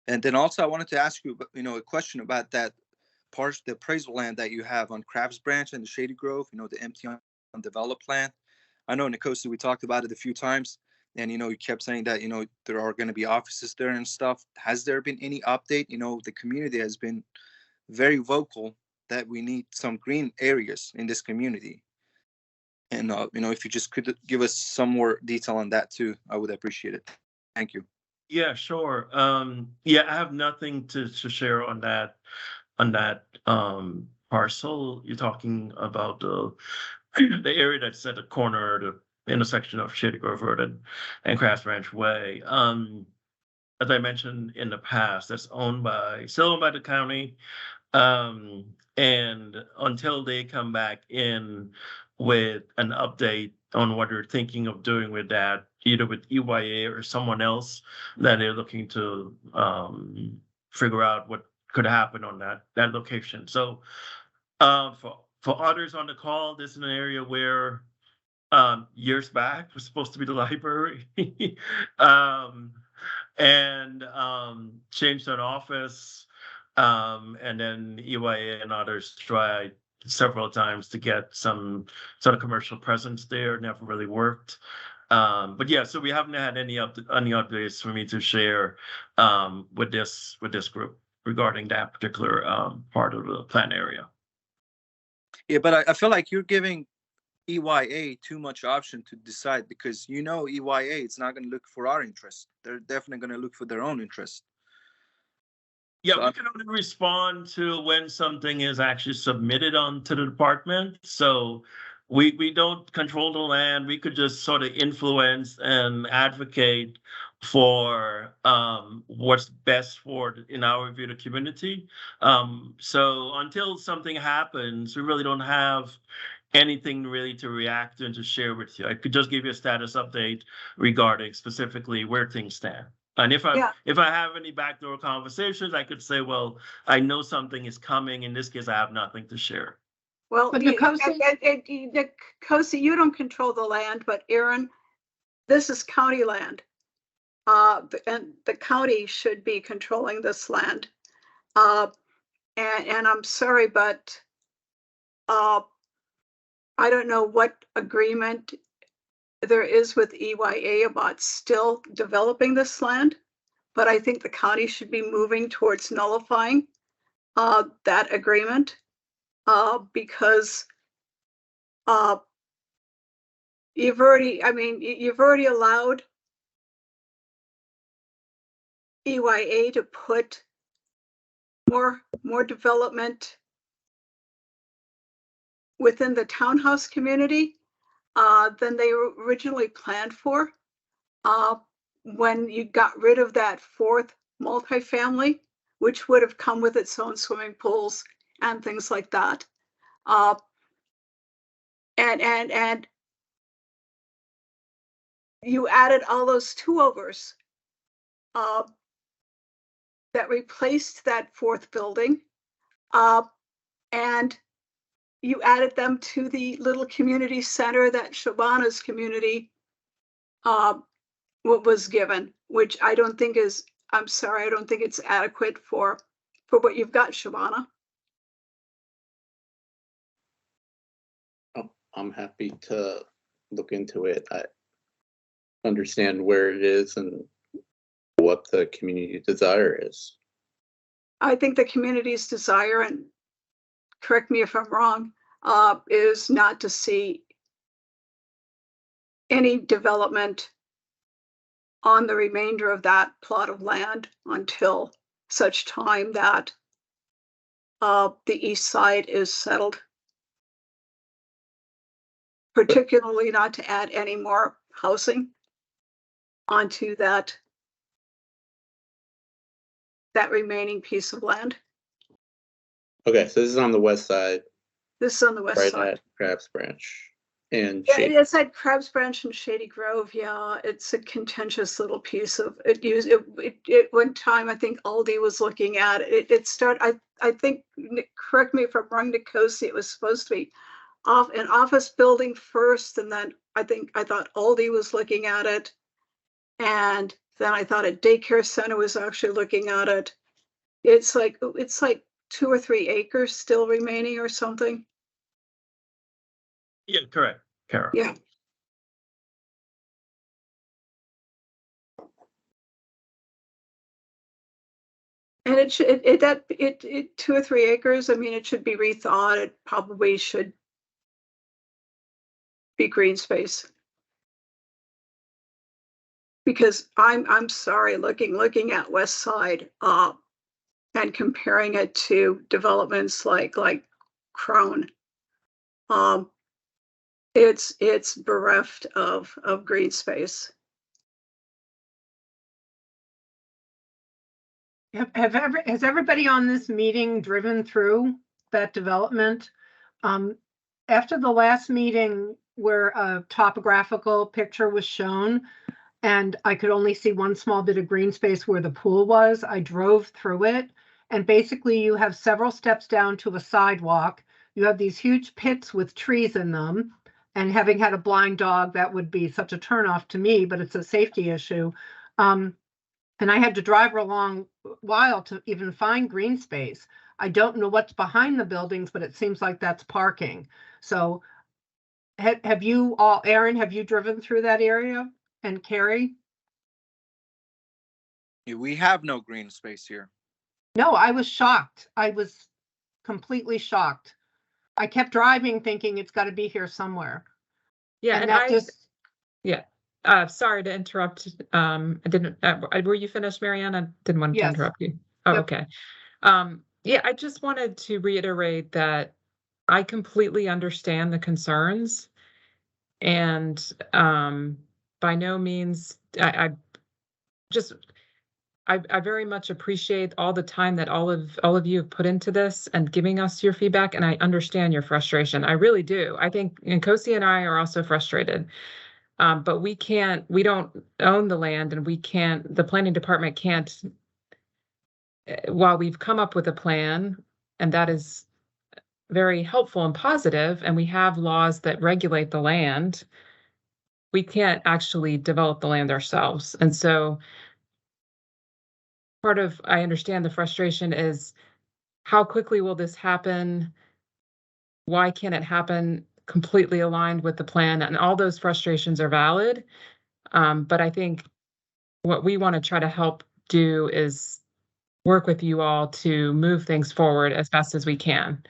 And then also I wanted to ask you, a question about that part, the appraisal land that you have on Crabs Branch and the Shady Grove, the empty undeveloped land. I know, Nicosi, we talked about it a few times, and, you kept saying that, there are going to be offices there and stuff. Has there been any update? The community has been very vocal that we need some green areas in this community. And, if you just could give us some more detail on that too, I would appreciate it. Thank you. Yeah, sure. I have nothing to share on that parcel. You're talking about the area that's at the corner, the intersection of Shady Grove Road and Crafts Ranch Way. As I mentioned in the past, that's still owned by the county. And until they come back in with an update on what they're thinking of doing with that, either with EYA or someone else that they're looking to figure out what could happen on that location. So for others on the call, this is an area where years back was supposed to be the library and changed an office. And then EYA and others tried several times to get some sort of commercial presence there. Never really worked. But yeah, so we haven't had any updates for me to share with this group regarding that particular part of the plan area. Yeah, but I feel like you're giving EYA too much option to decide, because EYA, it's not going to look for our interest. They're definitely going to look for their own interest. Yeah, so we can only respond to when something is actually submitted onto the department. So we don't control the land. We could just sort of influence and advocate for what's best for, in our view, the community. So until something happens, we really don't have anything really to react to and to share with you. I could just give you a status update regarding specifically where things stand. And if Yeah. I have any backdoor conversations, I could say, well, I know something is coming. In this case, I have nothing to share. Well, But Nicosi, you don't control the land, but Aaron, this is county land. And the county should be controlling this land. And I'm sorry, but I don't know what agreement there is with EYA about still developing this land, but I think the county should be moving towards nullifying that agreement because you've already allowed EYA to put more development within the townhouse community than they originally planned for. When you got rid of that fourth multifamily, which would have come with its own swimming pools and things like that. And you added all those two-overs that replaced that fourth building, and you added them to the little community center that Shabana's community was given, which I don't think is, I'm sorry, I don't think it's adequate for what you've got, Shabana. I'm happy to look into it. I understand where it is and what the community desire is. I think the community's desire, and correct me if I'm wrong, is not to see any development on the remainder of that plot of land until such time that the east side is settled. Particularly not to add any more housing onto that remaining piece of land. Okay, so this is on the west side. This is on the west right side. At Crabs Branch and Yeah, Shady. it's at Crabs Branch and Shady Grove. Yeah, it's a contentious little piece of it. One time, I think Aldi was looking at it. It started. I think. Correct me if I'm wrong, Nicosi. It was supposed to be off an office building first, and then I thought Aldi was looking at it, and then I thought a daycare center was actually looking at it. It's like 2 or 3 acres still remaining or something. Yeah, correct, Kara. Yeah. And it should, 2 or 3 acres, I mean, it should be rethought. It probably should be green space. Because I'm sorry, looking at West Side and comparing it to developments like Crone, it's bereft of green space. Has everybody on this meeting driven through that development? After the last meeting where a topographical picture was shown and I could only see one small bit of green space where the pool was, I drove through it. And basically you have several steps down to a sidewalk. You have these huge pits with trees in them. And having had a blind dog, that would be such a turnoff to me, but it's a safety issue. And I had to drive a long while to even find green space. I don't know what's behind the buildings, but it seems like that's parking. So have you all, Aaron, have you driven through that area? And Carrie? We have no green space here. No, I was shocked. I was completely shocked. I kept driving thinking it's got to be here somewhere. Yeah, and yeah. Sorry to interrupt. I didn't. Were you finished, Marianne? I didn't want to interrupt you. Oh, yep. Okay. Yeah, I just wanted to reiterate that I completely understand the concerns, and by no means, I very much appreciate all the time that all of you have put into this and giving us your feedback, and I understand your frustration. I really do. I think Nkosi and I are also frustrated. But we don't own the land, and the planning department can't, while we've come up with a plan, and that is very helpful and positive, and we have laws that regulate the land, we can't actually develop the land ourselves. And so I understand the frustration is, how quickly will this happen? Why can't it happen completely aligned with the plan? And all those frustrations are valid. But I think what we want to try to help do is work with you all to move things forward as best as we can.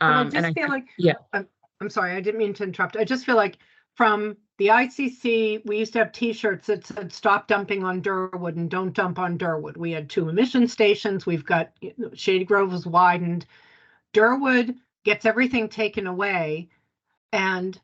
I just feel like, yeah, I'm sorry, I didn't mean to interrupt. I just feel like from the ICC, we used to have T-shirts that said "Stop dumping on Durwood" and "Don't dump on Durwood." We had 2 emission stations. We've got Shady Grove was widened. Durwood gets everything taken away, and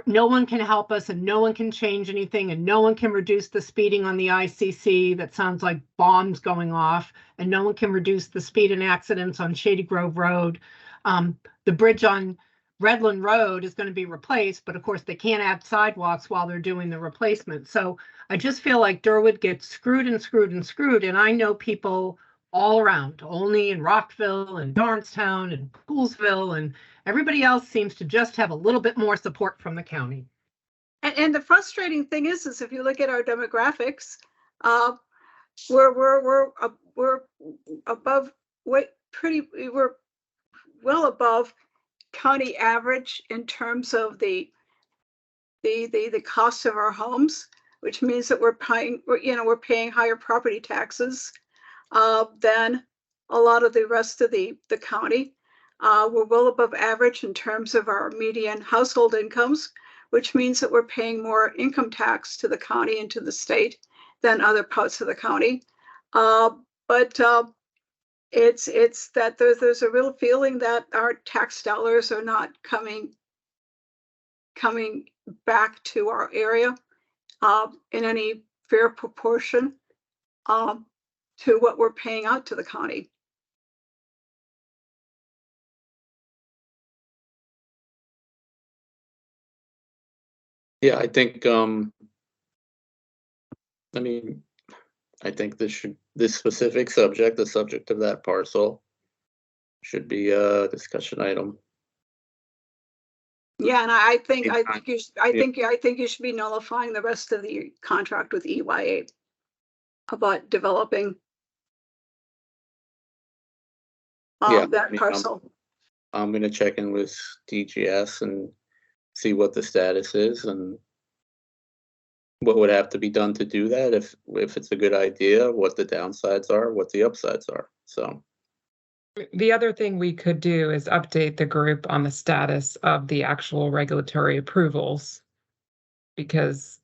no one can help us, and no one can change anything, and no one can reduce the speeding on the ICC. That sounds like bombs going off, and no one can reduce the speed and accidents on Shady Grove Road. The bridge on Redland Road is going to be replaced, but of course they can't add sidewalks while they're doing the replacement. So I just feel like Durwood gets screwed and screwed and screwed. And I know people all around, Olney and Rockville and Dorranstown and Poolsville, and everybody else seems to just have a little bit more support from the county. And the frustrating thing is if you look at our demographics, we're above we're well above county average in terms of the cost of our homes, which means that we're paying higher property taxes than a lot of the rest of the county. We're well above average in terms of our median household incomes, which means that we're paying more income tax to the county and to the state than other parts of the county. But it's that there's a real feeling that our tax dollars are not coming back to our area in any fair proportion to what we're paying out to the county. Yeah, I think I think this specific subject, the subject of that parcel, should be a discussion item. Yeah, and I think you should be nullifying the rest of the contract with EYA about developing that parcel. I'm going to check in with DGS and see what the status is and what would have to be done to do that, if it's a good idea, what the downsides are, what the upsides are. So the other thing we could do is update the group on the status of the actual regulatory approvals, because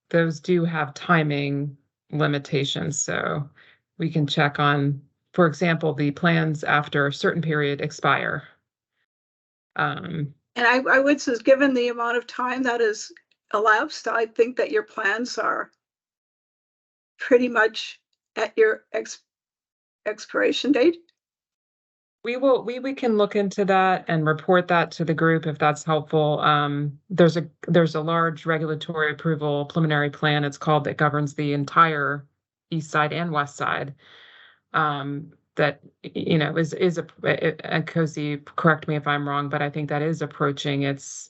those do have timing limitations. So we can check on, for example, the plans after a certain period expire. And I would say, given the amount of time that is elapsed, I think that your plans are pretty much at your expiration date. We can look into that and report that to the group if that's helpful. There's a large regulatory approval preliminary plan, it's called, that governs the entire east side and west side. That is a Cozy, correct me if I'm wrong, but I think that is approaching it's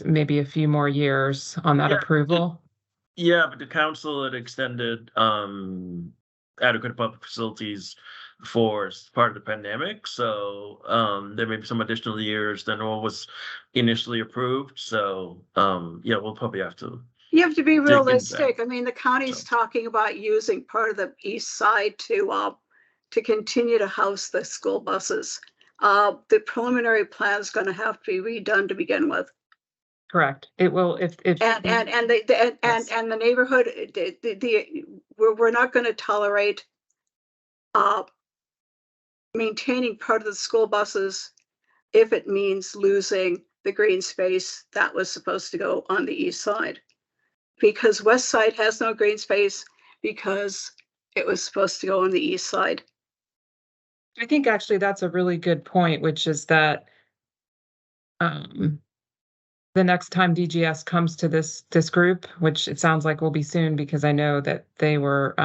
maybe a few more years on that approval. Yeah, but the council had extended adequate public facilities for part of the pandemic, so there may be some additional years than what was initially approved. So yeah, we'll probably have to. You have to be realistic. I mean, the county's talking about using part of the east side to continue to house the school buses. The preliminary plan is going to have to be redone to begin with. Correct. It will if and the neighborhood. We're not going to tolerate maintaining part of the school buses if it means losing the green space that was supposed to go on the east side, because west side has no green space because it was supposed to go on the east side. I think actually that's a really good point, which is that the next time DGS comes to this group, which it sounds like will be soon because I know that they were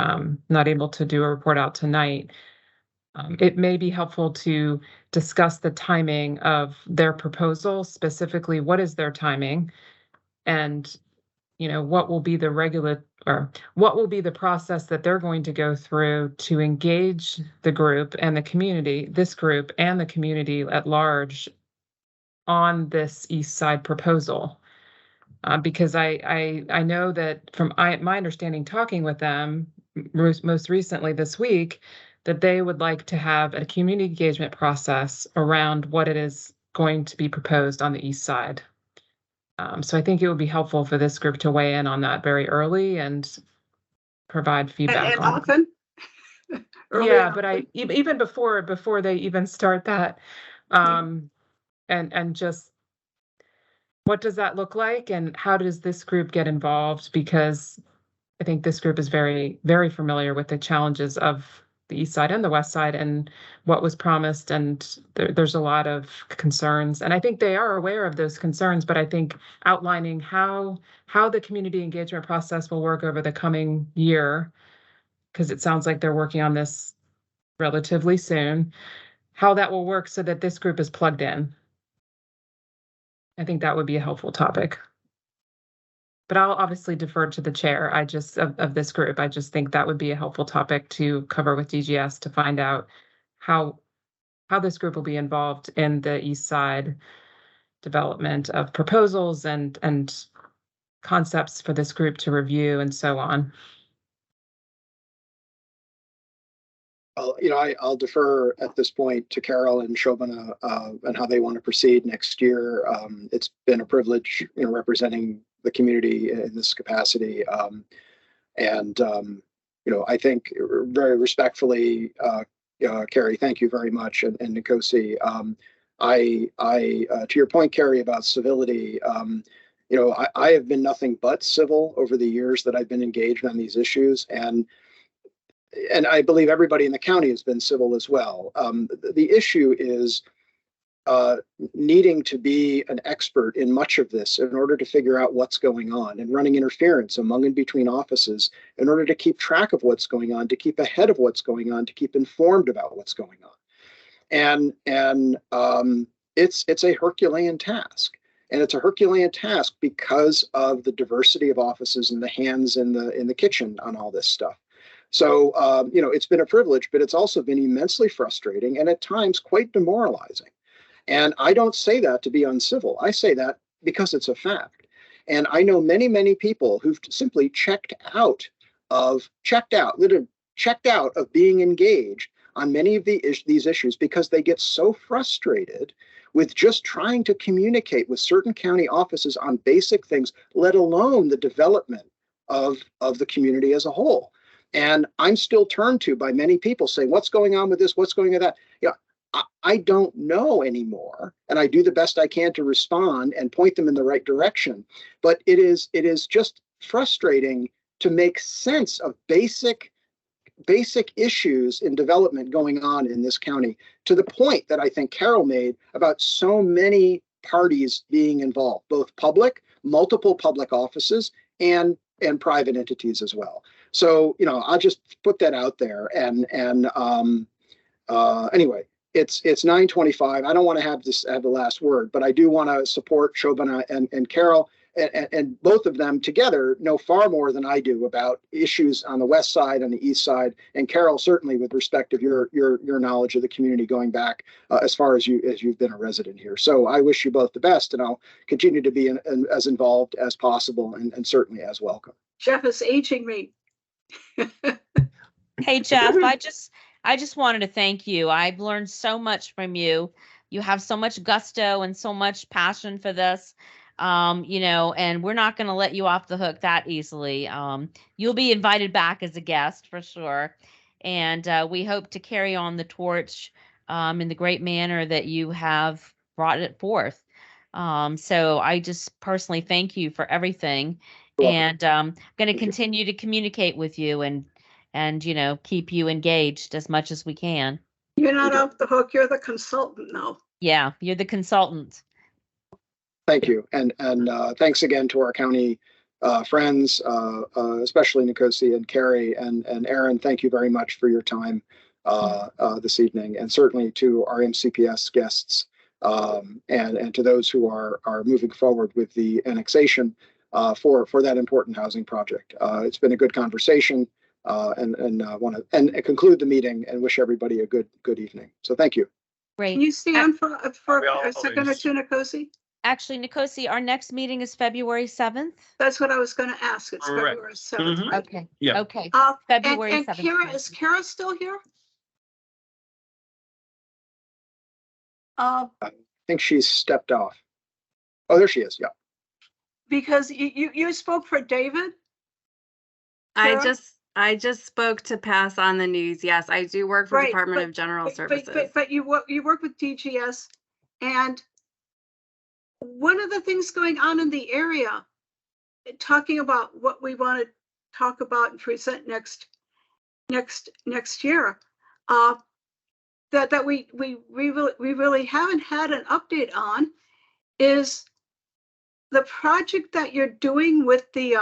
not able to do a report out tonight. It may be helpful to discuss the timing of their proposal, specifically what is their timing, and what will be the what will be the process that they're going to go through to engage the group and the community, this group and the community at large on this East Side proposal. Because I know that from my understanding, talking with them most recently this week, that they would like to have a community engagement process around what it is going to be proposed on the East Side. So I think it would be helpful for this group to weigh in on that very early and provide feedback And on it. often. Early Yeah, on. but even before they even start that, and just what does that look like and how does this group get involved? Because I think this group is very, very familiar with the challenges of the East Side and the West Side and what was promised. And there's a lot of concerns. And I think they are aware of those concerns, but I think outlining how the community engagement process will work over the coming year, because it sounds like they're working on this relatively soon, how that will work so that this group is plugged in. I think that would be a helpful topic. But I'll obviously defer to the chair. Of this group, I just think that would be a helpful topic to cover with DGS to find out how this group will be involved in the East Side development of proposals and concepts for this group to review and so on. I'll defer at this point to Carol and Shobana and how they want to proceed next year. It's been a privilege, representing the community in this capacity. I think very respectfully, Carrie, thank you very much, and Nkosi. To your point, Carrie, about civility, I have been nothing but civil over the years that I've been engaged on these issues, and I believe everybody in the county has been civil as well. The issue is needing to be an expert in much of this in order to figure out what's going on, and running interference among and between offices in order to keep track of what's going on, to keep ahead of what's going on, to keep informed about what's going on. And it's a Herculean task. And it's a Herculean task because of the diversity of offices and the hands in the kitchen on all this stuff. So, it's been a privilege, but it's also been immensely frustrating and at times quite demoralizing. And I don't say that to be uncivil. I say that because it's a fact. And I know many, many people who've simply literally checked out of being engaged on many of these issues because they get so frustrated with just trying to communicate with certain county offices on basic things, let alone the development of the community as a whole. And I'm still turned to by many people saying, what's going on with this? What's going on with that? I don't know anymore. And I do the best I can to respond and point them in the right direction. But it is just frustrating to make sense of basic issues in development going on in this county, to the point that I think Carol made about so many parties being involved, both multiple public offices and private entities as well. So, I'll just put that out there. And anyway, it's 9:25. I don't want to have the last word, but I do want to support Shobana and Carol, and both of them together know far more than I do about issues on the West Side and the East Side. And Carol, certainly with respect of your knowledge of the community going back as far as you've been a resident here. So I wish you both the best, and I'll continue to be as involved as possible, and certainly as welcome. Jeff is aging me. Hey, Jeff, I just wanted to thank you. I've learned so much from you. You have so much gusto and so much passion for this, and we're not going to let you off the hook that easily. You'll be invited back as a guest for sure. And we hope to carry on the torch in the great manner that you have brought it forth. So I just personally thank you for everything. And going to continue to communicate with you and keep you engaged as much as we can. You're not off the hook. You're the consultant now. Yeah, you're the consultant. Thank you. And thanks again to our county friends, especially Nkosi and Carrie and Aaron. Thank you very much for your time this evening, and certainly to our MCPS guests and to those who are moving forward with the annexation for that important housing project. It's been a good conversation, and want to conclude the meeting and wish everybody a good evening. So thank you. Great. Can you stand for a second or two, Nkosi? Actually, Nkosi, our next meeting is February 7th. That's what I was going to ask. It's Correct. February 7th, Mhm. right? Okay. Yeah. Okay. And February 7th. Kara, is Kara still here? I think she's stepped off. Oh, there she is. Yeah. Because you spoke for David? I Kara? just spoke to pass on the news. Yes, I do work for Right, Department but- of General But Services. you work with DGS, and one of the things going on in the area, talking about what we want to talk about and present next year, that we really haven't had an update on is the project that you're doing with the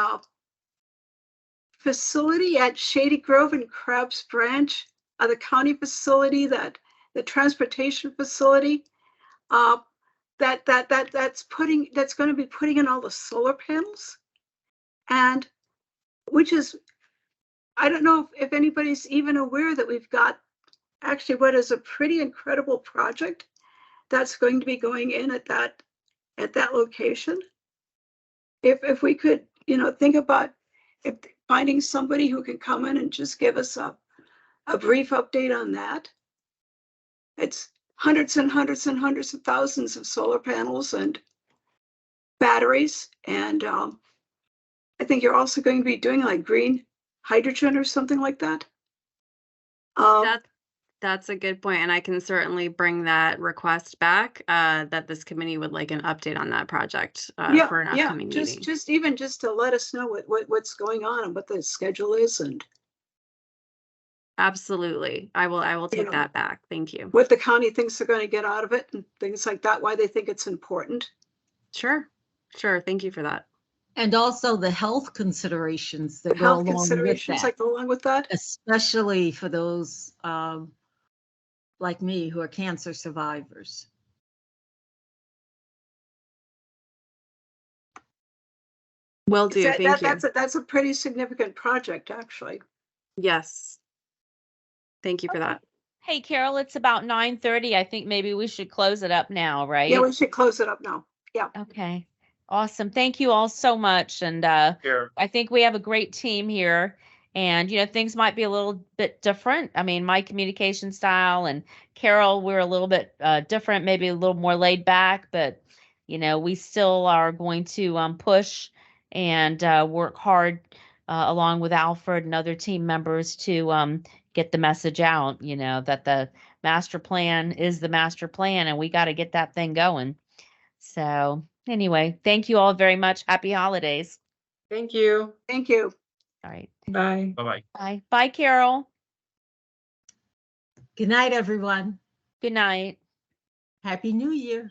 facility at Shady Grove and Crabs Branch, the county facility, that the transportation facility, that's going to be putting in all the solar panels, and which is, I don't know if anybody's even aware that we've got actually what is a pretty incredible project that's going to be going in at that location. If we could, think about finding somebody who can come in and just give us a brief update on that. It's hundreds and hundreds and hundreds of thousands of solar panels and batteries, and I think you're also going to be doing like green hydrogen or something like that. That's a good point, and I can certainly bring that request back, that this committee would like an update on that project for an upcoming meeting. Just to let us know what's going on and what the schedule is, and Absolutely. I will take that back. Thank you. what the county thinks they're going to get out of it and things like that, why they think it's important. Sure. Thank you for that. And also the health considerations that go Health along with considerations that, like go along with that. especially for those like me who are cancer survivors. Will do. Thank you. That's a pretty significant project, actually. Yes. Thank you for that. Hey, Carol, it's about 9:30. I think maybe we should close it up now, right? Yeah, we should close it up now. Yeah. Okay. Awesome. Thank you all so much. And Here. I think we have a great team here. And, things might be a little bit different. I mean, my communication style and Carol, we're a little bit different, maybe a little more laid back, but, we still are going to push and work hard along with Alfred and other team members to get the message out, that the master plan is the master plan and we got to get that thing going. So anyway, thank you all very much. Happy holidays. Thank you. Thank you. All right. Bye. Bye-bye. Bye. Bye, Carol. Good night, everyone. Good night. Happy New Year.